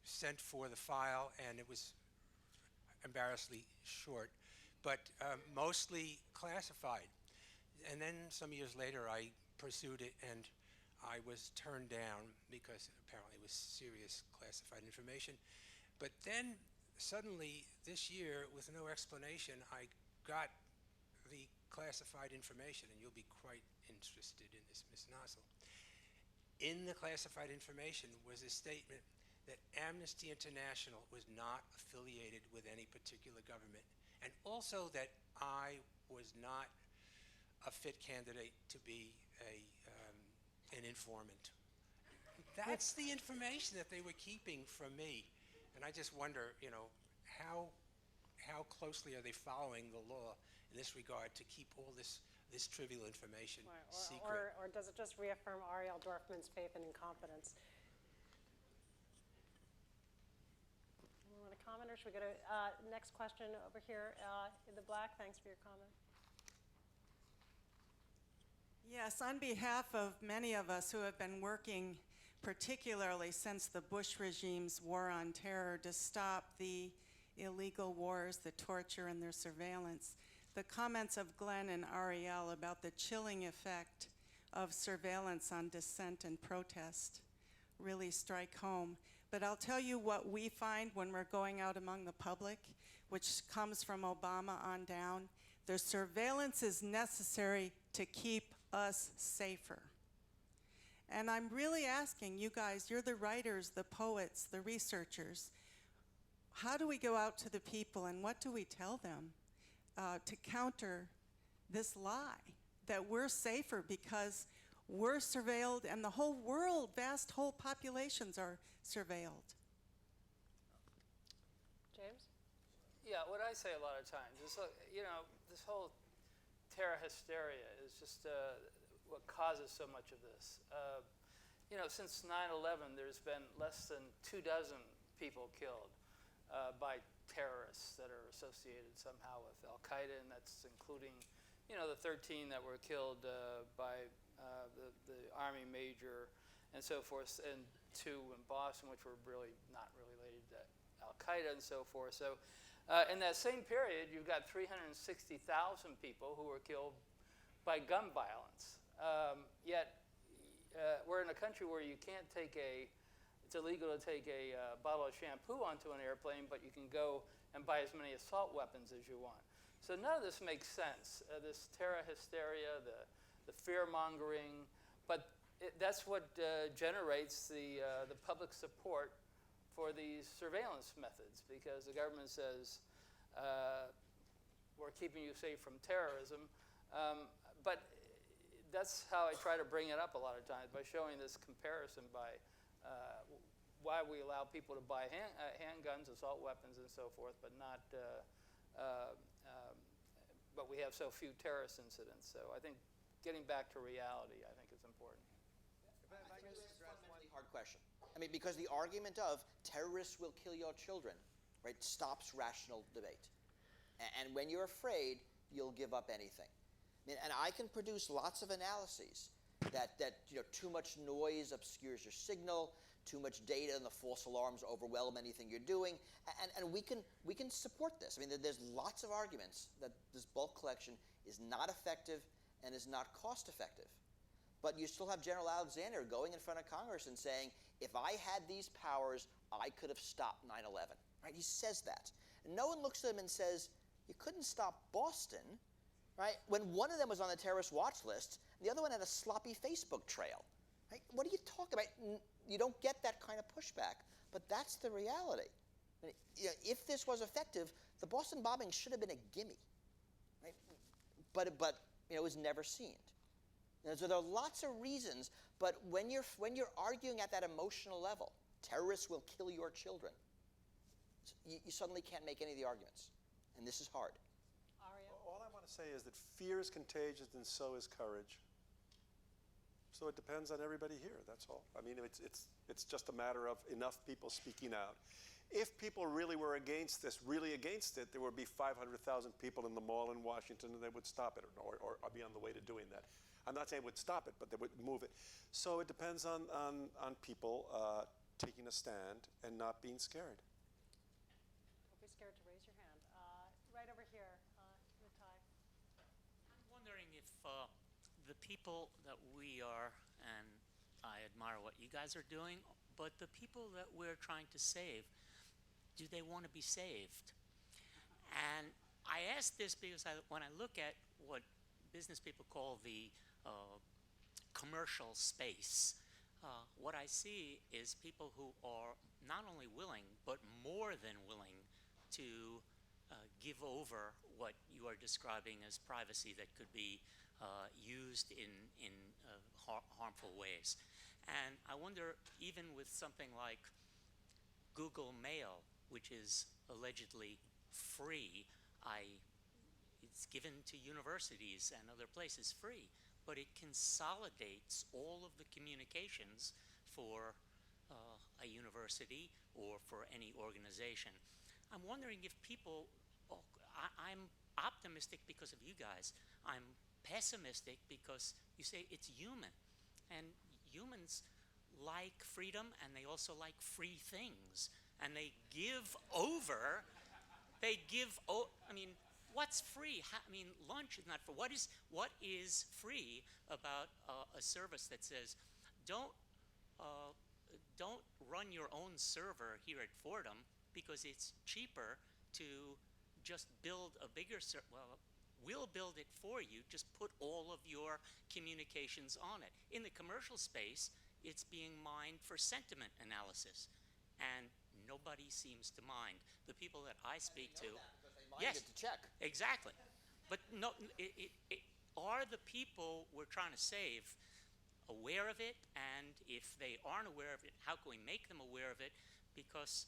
sent for the file, and it was embarrassingly short. but mostly classified. And then some years later, I pursued it, and I was turned down because apparently it was serious classified information. But then suddenly this year, with no explanation, I got the classified information, and you'll be quite interested in this, Ms. Nossel. In the classified information was a statement that Amnesty International was not affiliated with any particular government, and also that I was not a fit candidate to be an informant. That's the information that they were keeping from me, and I just wonder, how closely are they following the law in this regard to keep all this trivial information secret? Or does it just reaffirm Ariel Dorfman's faith and incompetence? You want to comment, or should we go to next question over here in the black? Thanks for your comment. Yes, on behalf of many of us who have been working, particularly since the Bush regime's war on terror, to stop the illegal wars, the torture, and their surveillance, the comments of Glenn and Ariel about the chilling effect of surveillance on dissent and protest really strike home. But I'll tell you what we find when we're going out among the public, which comes from Obama on down. The surveillance is necessary to keep us safer. And I'm really asking you guys, you're the writers, the poets, the researchers, how do we go out to the people and what do we tell them to counter this lie that we're safer because we're surveilled and the whole world, vast whole populations are surveilled? James? Yeah, what I say a lot of times is, this whole terror hysteria is just what causes so much of this. Since 9/11, there's been less than 24 people killed by terrorists that are associated somehow with Al-Qaeda, and that's including, the 13 that were killed by the Army major and so forth, and 2 in Boston, which were really not related to Al-Qaeda and so forth. So in that same period, you've got 360,000 people who were killed by gun violence. Yet we're in a country where you can't it's illegal to take a bottle of shampoo onto an airplane, but you can go and buy as many assault weapons as you want. So none of this makes sense, this terror hysteria, the fear-mongering, but that's what generates the public support for these surveillance methods, because the government says, we're keeping you safe from terrorism. But that's how I try to bring it up a lot of times, by showing this comparison by why we allow people to buy handguns, assault weapons, and so forth, but not, but we have so few terrorist incidents. So I think getting back to reality, I think, is important. I think this is a fundamentally hard question. I mean, because the argument of terrorists will kill your children, right, stops rational debate. And when you're afraid, you'll give up anything. I mean, and I can produce lots of analyses that too much noise obscures your signal, too much data and the false alarms overwhelm anything you're doing, and we can support this. I mean, there's lots of arguments that this bulk collection is not effective and is not cost effective. But you still have General Alexander going in front of Congress and saying, if I had these powers, I could have stopped 9/11. Right? He says that. And no one looks at him and says, you couldn't stop Boston, right? When one of them was on the terrorist watch list, and the other one had a sloppy Facebook trail. Right? What are you talking about? You don't get that kind of pushback, but that's the reality. I mean, if this was effective, the Boston bombing should have been a gimme, right? But it was never seen. And so there are lots of reasons, but when you're arguing at that emotional level, terrorists will kill your children, you suddenly can't make any of the arguments, and this is hard. Ariel? All I want to say is that fear is contagious, and so is courage. So it depends on everybody here, that's all. I mean, it's just a matter of enough people speaking out. If people really were really against it, there would be 500,000 people in the mall in Washington, and they would stop it, or be on the way to doing that. I'm not saying it would stop it, but they would move it. So it depends on people taking a stand and not being scared. Don't be scared to raise your hand. Right over here wondering if the people that we are, and I admire what you guys are doing, but the people that we're trying to save, do they want to be saved? And I ask this because when I look at what business people call the commercial space, what I see is people who are not only willing, but more than willing to give over what you are describing as privacy that could be used in harmful ways. And I wonder, even with something like Google Mail, which is allegedly free, it's given to universities and other places free, but it consolidates all of the communications for a university or for any organization. I'm wondering if people, I'm optimistic because of you guys. I'm pessimistic because you say it's human. And humans like freedom, and they also like free things. And they give over, I mean, what's free? I mean, lunch is not free. What is free about a service that says, don't run your own server here at Fordham because it's cheaper to just build a bigger server? Well, we'll build it for you. Just put all of your communications on it. In the commercial space, it's being mined for sentiment analysis, and nobody seems to mind. The people that I speak to, Yes, to check. exactly. But no, are the people we're trying to save aware of it? And if they aren't aware of it, how can we make them aware of it? Because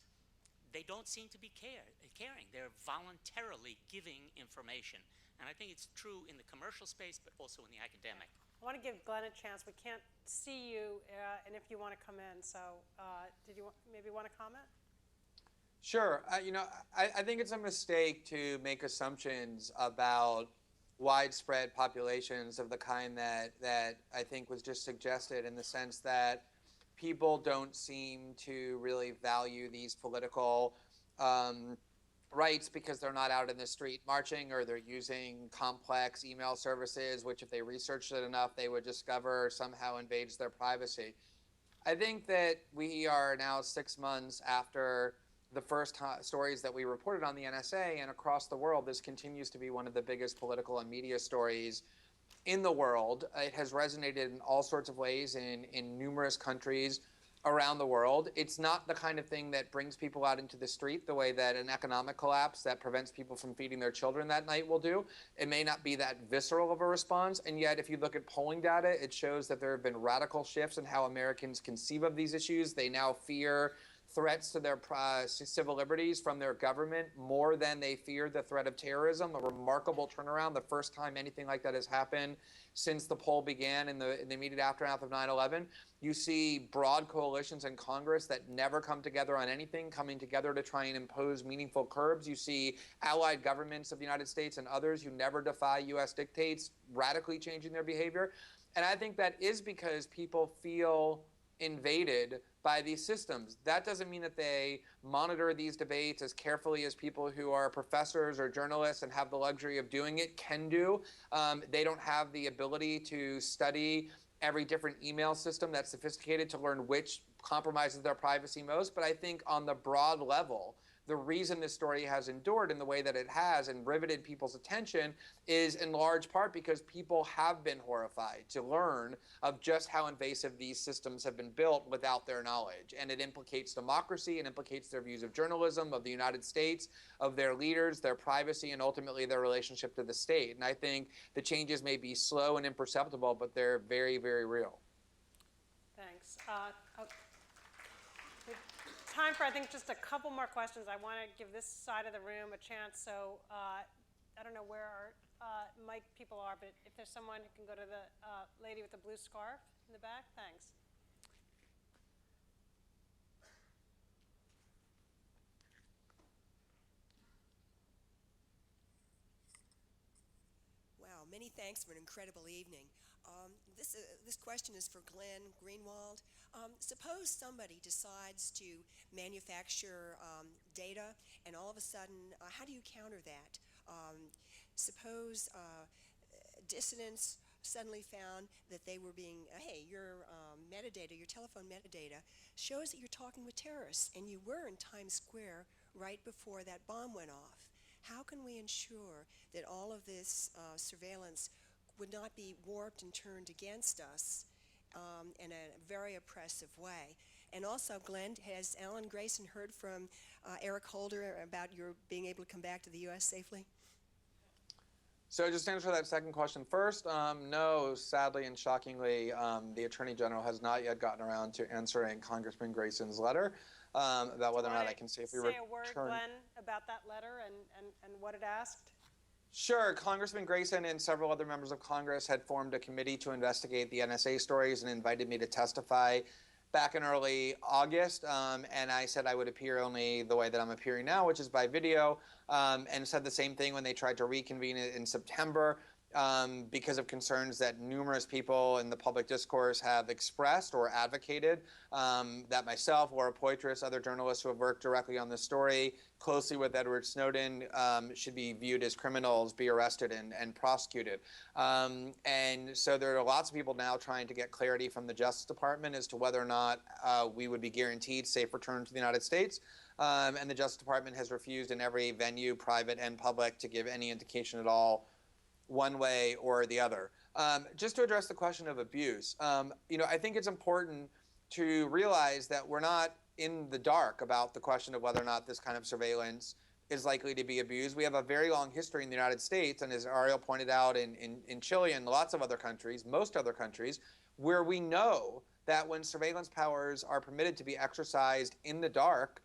they don't seem to be caring. They're voluntarily giving information. And I think it's true in the commercial space, but also in the academic. I want to give Glenn a chance. We can't see you, and if you want to come in. So did you maybe want to comment? Sure. I think it's a mistake to make assumptions about widespread populations of the kind that I think was just suggested, in the sense that people don't seem to really value these political rights because they're not out in the street marching, or they're using complex email services, which if they researched it enough, they would discover somehow invades their privacy. I think that we are now 6 months after the first stories that we reported on the NSA, and across the world, this continues to be one of the biggest political and media stories in the world. It has resonated in all sorts of ways in numerous countries around the world. It's not the kind of thing that brings people out into the street the way that an economic collapse that prevents people from feeding their children that night will do. It may not be that visceral of a response, and yet if you look at polling data, it shows that there have been radical shifts in how Americans conceive of these issues. They now fear threats to their civil liberties from their government more than they feared the threat of terrorism. A remarkable turnaround, the first time anything like that has happened since the poll began in the immediate aftermath of 9/11. You see broad coalitions in Congress that never come together on anything, coming together to try and impose meaningful curbs. You see allied governments of the United States and others who never defy U.S. dictates radically changing their behavior. And I think that is because people feel invaded by these systems. That doesn't mean that they monitor these debates as carefully as people who are professors or journalists and have the luxury of doing it can do. They don't have the ability to study every different email system that's sophisticated to learn which compromises their privacy most. But I think on the broad level, the reason this story has endured in the way that it has and riveted people's attention is in large part because people have been horrified to learn of just how invasive these systems have been built without their knowledge. And it implicates democracy, it implicates their views of journalism, of the United States, of their leaders, their privacy, and ultimately their relationship to the state. And I think the changes may be slow and imperceptible, but they're very, very real. Thanks. Time for, I think, just a couple more questions. I want to give this side of the room a chance. So I don't know where our mic people are, but if there's someone who can go to the lady with the blue scarf in the back, thanks. Wow, many thanks for an incredible evening. This question is for Glenn Greenwald. Suppose somebody decides to manufacture data, and all of a sudden, how do you counter that? Suppose dissidents suddenly found that they were being, hey, your metadata, your telephone metadata, shows that you're talking with terrorists, and you were in Times Square right before that bomb went off. How can we ensure that all of this surveillance would not be warped and turned against us in a very oppressive way? And also, Glenn, has Alan Grayson heard from Eric Holder about your being able to come back to the U.S. safely? So just to answer that second question first, no, sadly and shockingly, the Attorney General has not yet gotten around to answering Congressman Grayson's letter about whether or not I can safely return. Say a word, Glenn, about that letter and what it asked? Sure. Congressman Grayson and several other members of Congress had formed a committee to investigate the NSA stories and invited me to testify back in early August, and I said I would appear only the way that I'm appearing now, which is by video, and said the same thing when they tried to reconvene it in September because of concerns that numerous people in the public discourse have expressed or advocated that myself, Laura Poitras, other journalists who have worked directly on this story closely with Edward Snowden should be viewed as criminals, be arrested and prosecuted. And so there are lots of people now trying to get clarity from the Justice Department as to whether or not we would be guaranteed safe return to the United States. And the Justice Department has refused in every venue, private and public, to give any indication at all one way or the other. Just to address the question of abuse, I think it's important to realize that we're not in the dark about the question of whether or not this kind of surveillance is likely to be abused. We have a very long history in the United States, and as Ariel pointed out, in Chile and lots of other countries, most other countries, where we know that when surveillance powers are permitted to be exercised in the dark,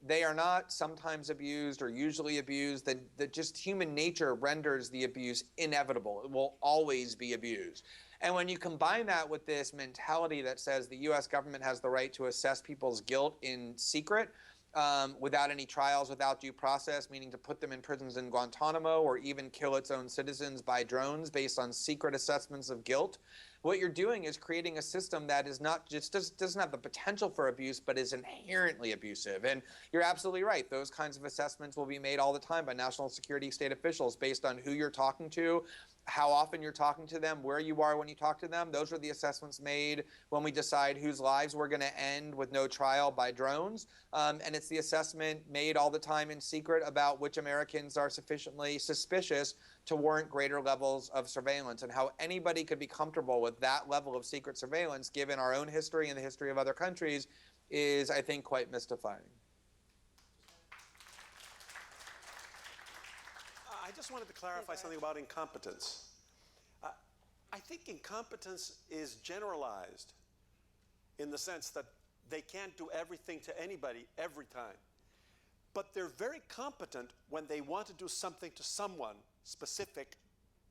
they are not sometimes abused or usually abused, that just human nature renders the abuse inevitable. It will always be abused. And when you combine that with this mentality that says the U.S. government has the right to assess people's guilt in secret, without any trials, without due process, meaning to put them in prisons in Guantanamo or even kill its own citizens by drones based on secret assessments of guilt, what you're doing is creating a system that is not just doesn't have the potential for abuse, but is inherently abusive. And you're absolutely right. Those kinds of assessments will be made all the time by national security state officials based on who you're talking to, how often you're talking to them, where you are when you talk to them. Those are the assessments made when we decide whose lives we're going to end with no trial by drones. And it's the assessment made all the time in secret about which Americans are sufficiently suspicious to warrant greater levels of surveillance, and how anybody could be comfortable with that level of secret surveillance, given our own history and the history of other countries, is, I think, quite mystifying. I just wanted to clarify something about incompetence. I think incompetence is generalized in the sense that they can't do everything to anybody every time. But they're very competent when they want to do something to someone specific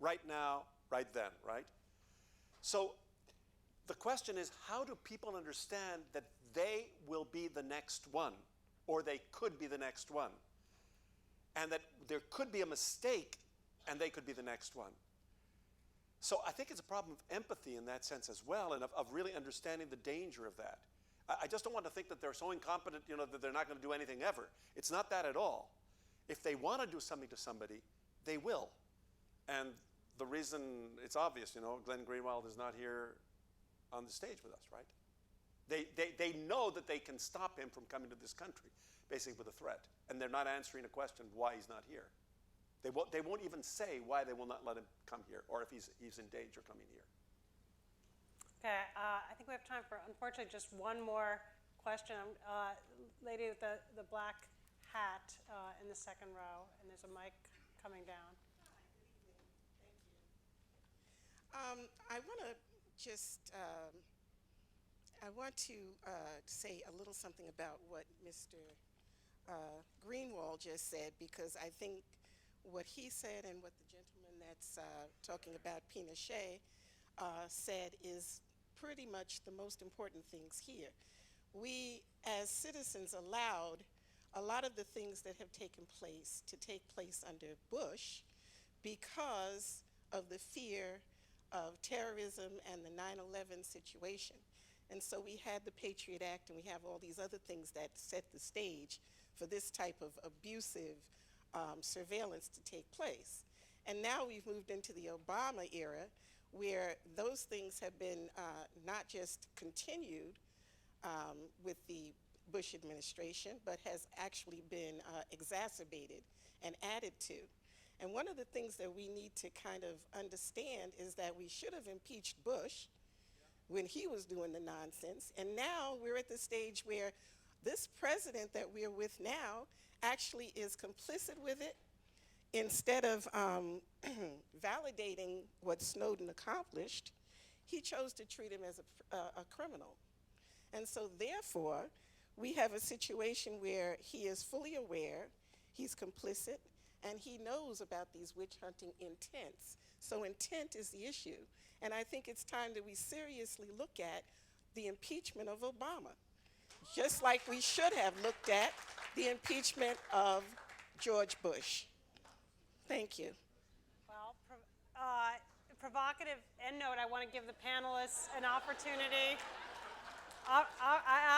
right now, right then, right? So the question is, how do people understand that they will be the next one, or they could be the next one, and that there could be a mistake and they could be the next one? So I think it's a problem of empathy in that sense as well, and of really understanding the danger of that. I just don't want to think that they're so incompetent, that they're not going to do anything ever. It's not that at all. If they want to do something to somebody, they will. And the reason, it's obvious, Glenn Greenwald is not here on the stage with us, right? They know that they can stop him from coming to this country, basically with a threat. And they're not answering a question why he's not here. They won't even say why they will not let him come here, or if he's in danger coming here. Okay, I think we have time for, unfortunately, just one more question. Lady with the black hat in the second row, and there's a mic coming down. I want to just, I want to say a little something about what Mr. Greenwald just said, because I think what he said and what the gentleman that's talking about Pinochet said is pretty much the most important things here. We, as citizens, allowed a lot of the things that have taken place to take place under Bush because of the fear of terrorism and the 9/11 situation. And so we had the Patriot Act, and we have all these other things that set the stage for this type of abusive surveillance to take place. And now we've moved into the Obama era, where those things have been not just continued with the Bush administration, but has actually been exacerbated and added to. And one of the things that we need to kind of understand is that we should have impeached Bush when he was doing the nonsense. And now we're at the stage where this president that we're with now actually is complicit with it. Instead of validating what Snowden accomplished, he chose to treat him as a criminal. And so therefore, we have a situation where he is fully aware, he's complicit, and he knows about these witch hunting intents. So intent is the issue. And I think it's time that we seriously look at the impeachment of Obama, just like we should have looked at the impeachment of George Bush. Thank you. Well, provocative end note, I want to give the panelists an opportunity.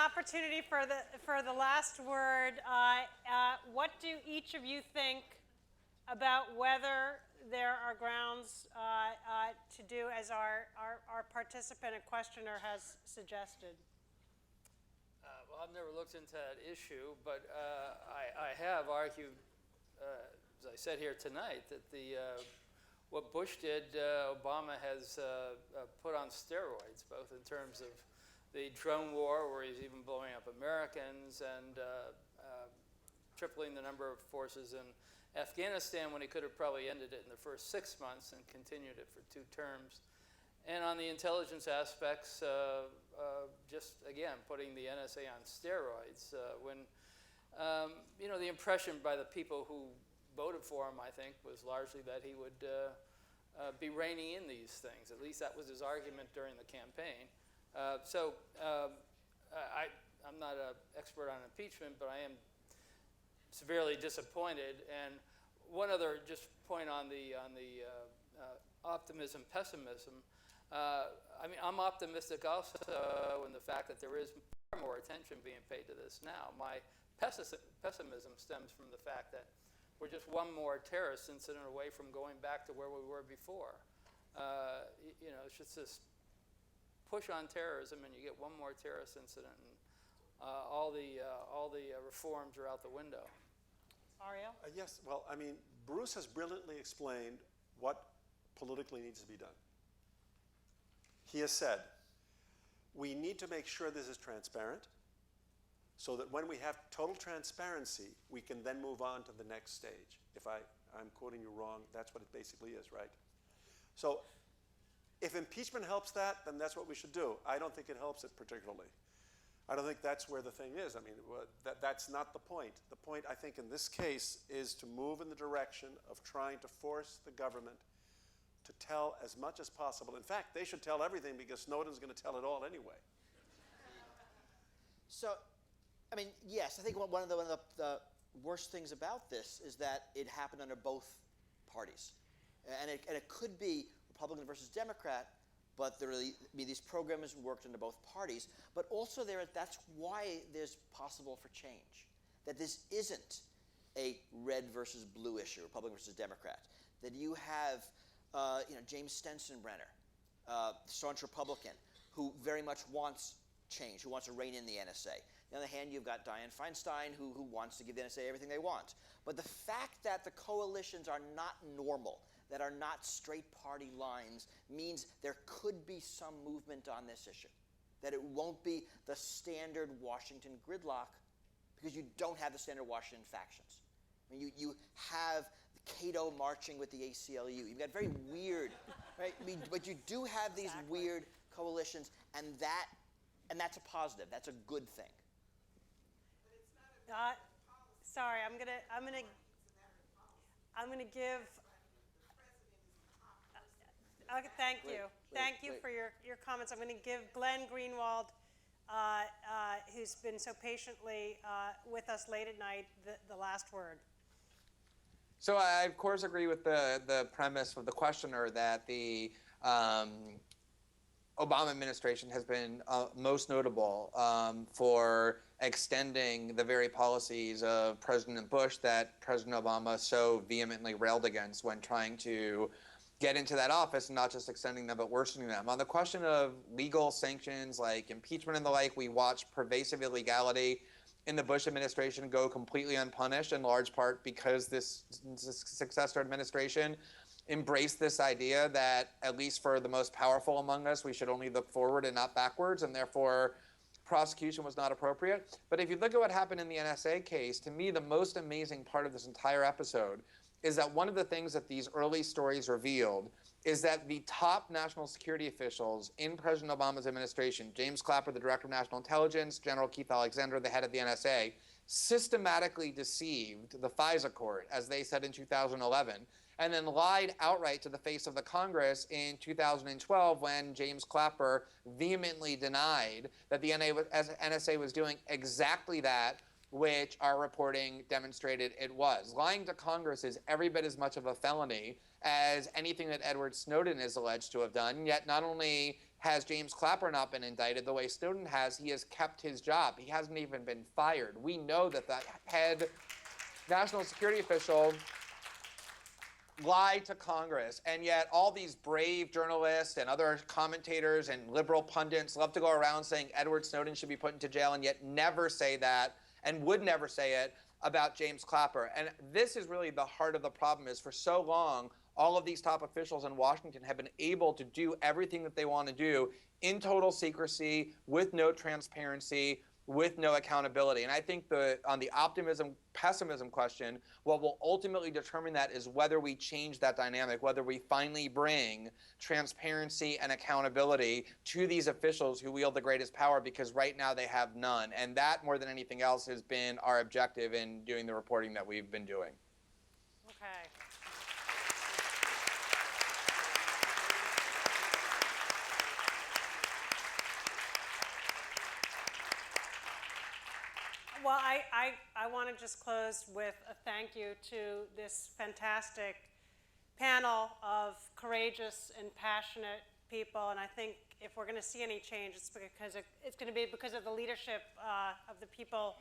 Opportunity for the last word. What do each of you think about whether there are grounds to do as our participant and questioner has suggested? Well, I've never looked into that issue, but I have argued, as I said here tonight, that what Bush did, Obama has put on steroids, both in terms of the drone war, where he's even blowing up Americans, and tripling the number of forces in Afghanistan when he could have probably ended it in the first 6 months and continued it for 2 terms. And on the intelligence aspects, just again putting the NSA on steroids. When the impression by the people who voted for him, I think, was largely that he would be reining in these things. At least that was his argument during the campaign. I'm not an expert on impeachment, but I am severely disappointed. And one other just point on the optimism, pessimism. I'm optimistic also in the fact that there is far more attention being paid to this now. My pessimism stems from the fact that we're just one more terrorist incident away from going back to where we were before. It's just this push on terrorism, and you get one more terrorist incident, and all the reforms are out the window. Ariel? Yes, well, Bruce has brilliantly explained what politically needs to be done. He has said, we need to make sure this is transparent, so that when we have total transparency, we can then move on to the next stage. If I'm quoting you wrong, that's what it basically is, right? So if impeachment helps that, then that's what we should do. I don't think it helps it particularly. I don't think that's where the thing is. That's not the point. The point, I think, in this case is to move in the direction of trying to force the government to tell as much as possible. In fact, they should tell everything, because Snowden's going to tell it all anyway. So, yes, I think one of the worst things about this is that it happened under both parties. And it could be Republican versus Democrat, but these programs worked under both parties. But also that's why there's possible for change. That this isn't a red versus blue issue, Republican versus Democrat. That you have James Stensenbrenner, staunch Republican, who very much wants change, who wants to rein in the NSA. On the other hand, you've got Dianne Feinstein, who wants to give the NSA everything they want. But the fact that the coalitions are not normal, that are not straight party lines, means there could be some movement on this issue. That it won't be the standard Washington gridlock, because you don't have the standard Washington factions. You have Cato marching with the ACLU. You've got very weird, right? But you do have these weird coalitions, and that's a positive. That's a good thing. Sorry, I'm gonna give. Okay, thank you for your comments. I'm going to give Glenn Greenwald, who's been so patiently with us late at night, the last word. So I, of course, agree with the premise of the questioner that the Obama administration has been most notable for extending the very policies of President Bush that President Obama so vehemently railed against when trying to get into that office, and not just extending them, but worsening them. On the question of legal sanctions like impeachment and the like, we watched pervasive illegality in the Bush administration go completely unpunished, in large part because this successor administration embraced this idea that, at least for the most powerful among us, we should only look forward and not backwards, and therefore prosecution was not appropriate. But if you look at what happened in the NSA case, to me, the most amazing part of this entire episode is that one of the things that these early stories revealed is that the top national security officials in President Obama's administration, James Clapper, the Director of National Intelligence, General Keith Alexander, the head of the NSA, systematically deceived the FISA court, as they said in 2011, and then lied outright to the face of the Congress in 2012 when James Clapper vehemently denied that the NSA was doing exactly that which our reporting demonstrated it was. Lying to Congress is every bit as much of a felony as anything that Edward Snowden is alleged to have done, yet not only has James Clapper not been indicted the way Snowden has, he has kept his job. He hasn't even been fired. We know that the head national security official lied to Congress, and yet all these brave journalists and other commentators and liberal pundits love to go around saying Edward Snowden should be put into jail, and yet never say that and would never say it about James Clapper. And this is really the heart of the problem, is for so long, all of these top officials in Washington have been able to do everything that they want to do in total secrecy, with no transparency, with no accountability. And I think on the optimism-pessimism question, what will ultimately determine that is whether we change that dynamic, whether we finally bring transparency and accountability to these officials who wield the greatest power, because right now they have none. And that, more than anything else, has been our objective in doing the reporting that we've been doing. Okay. Well, I want to just close with a thank you to this fantastic panel of courageous and passionate people. And I think if we're going to see any change, it's going to be because of the leadership of the people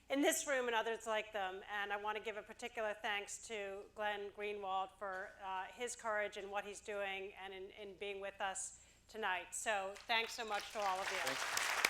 in this room and others like them. And I want to give a particular thanks to Glenn Greenwald for his courage and what he's doing and in being with us tonight. So thanks so much to all of you. Thanks.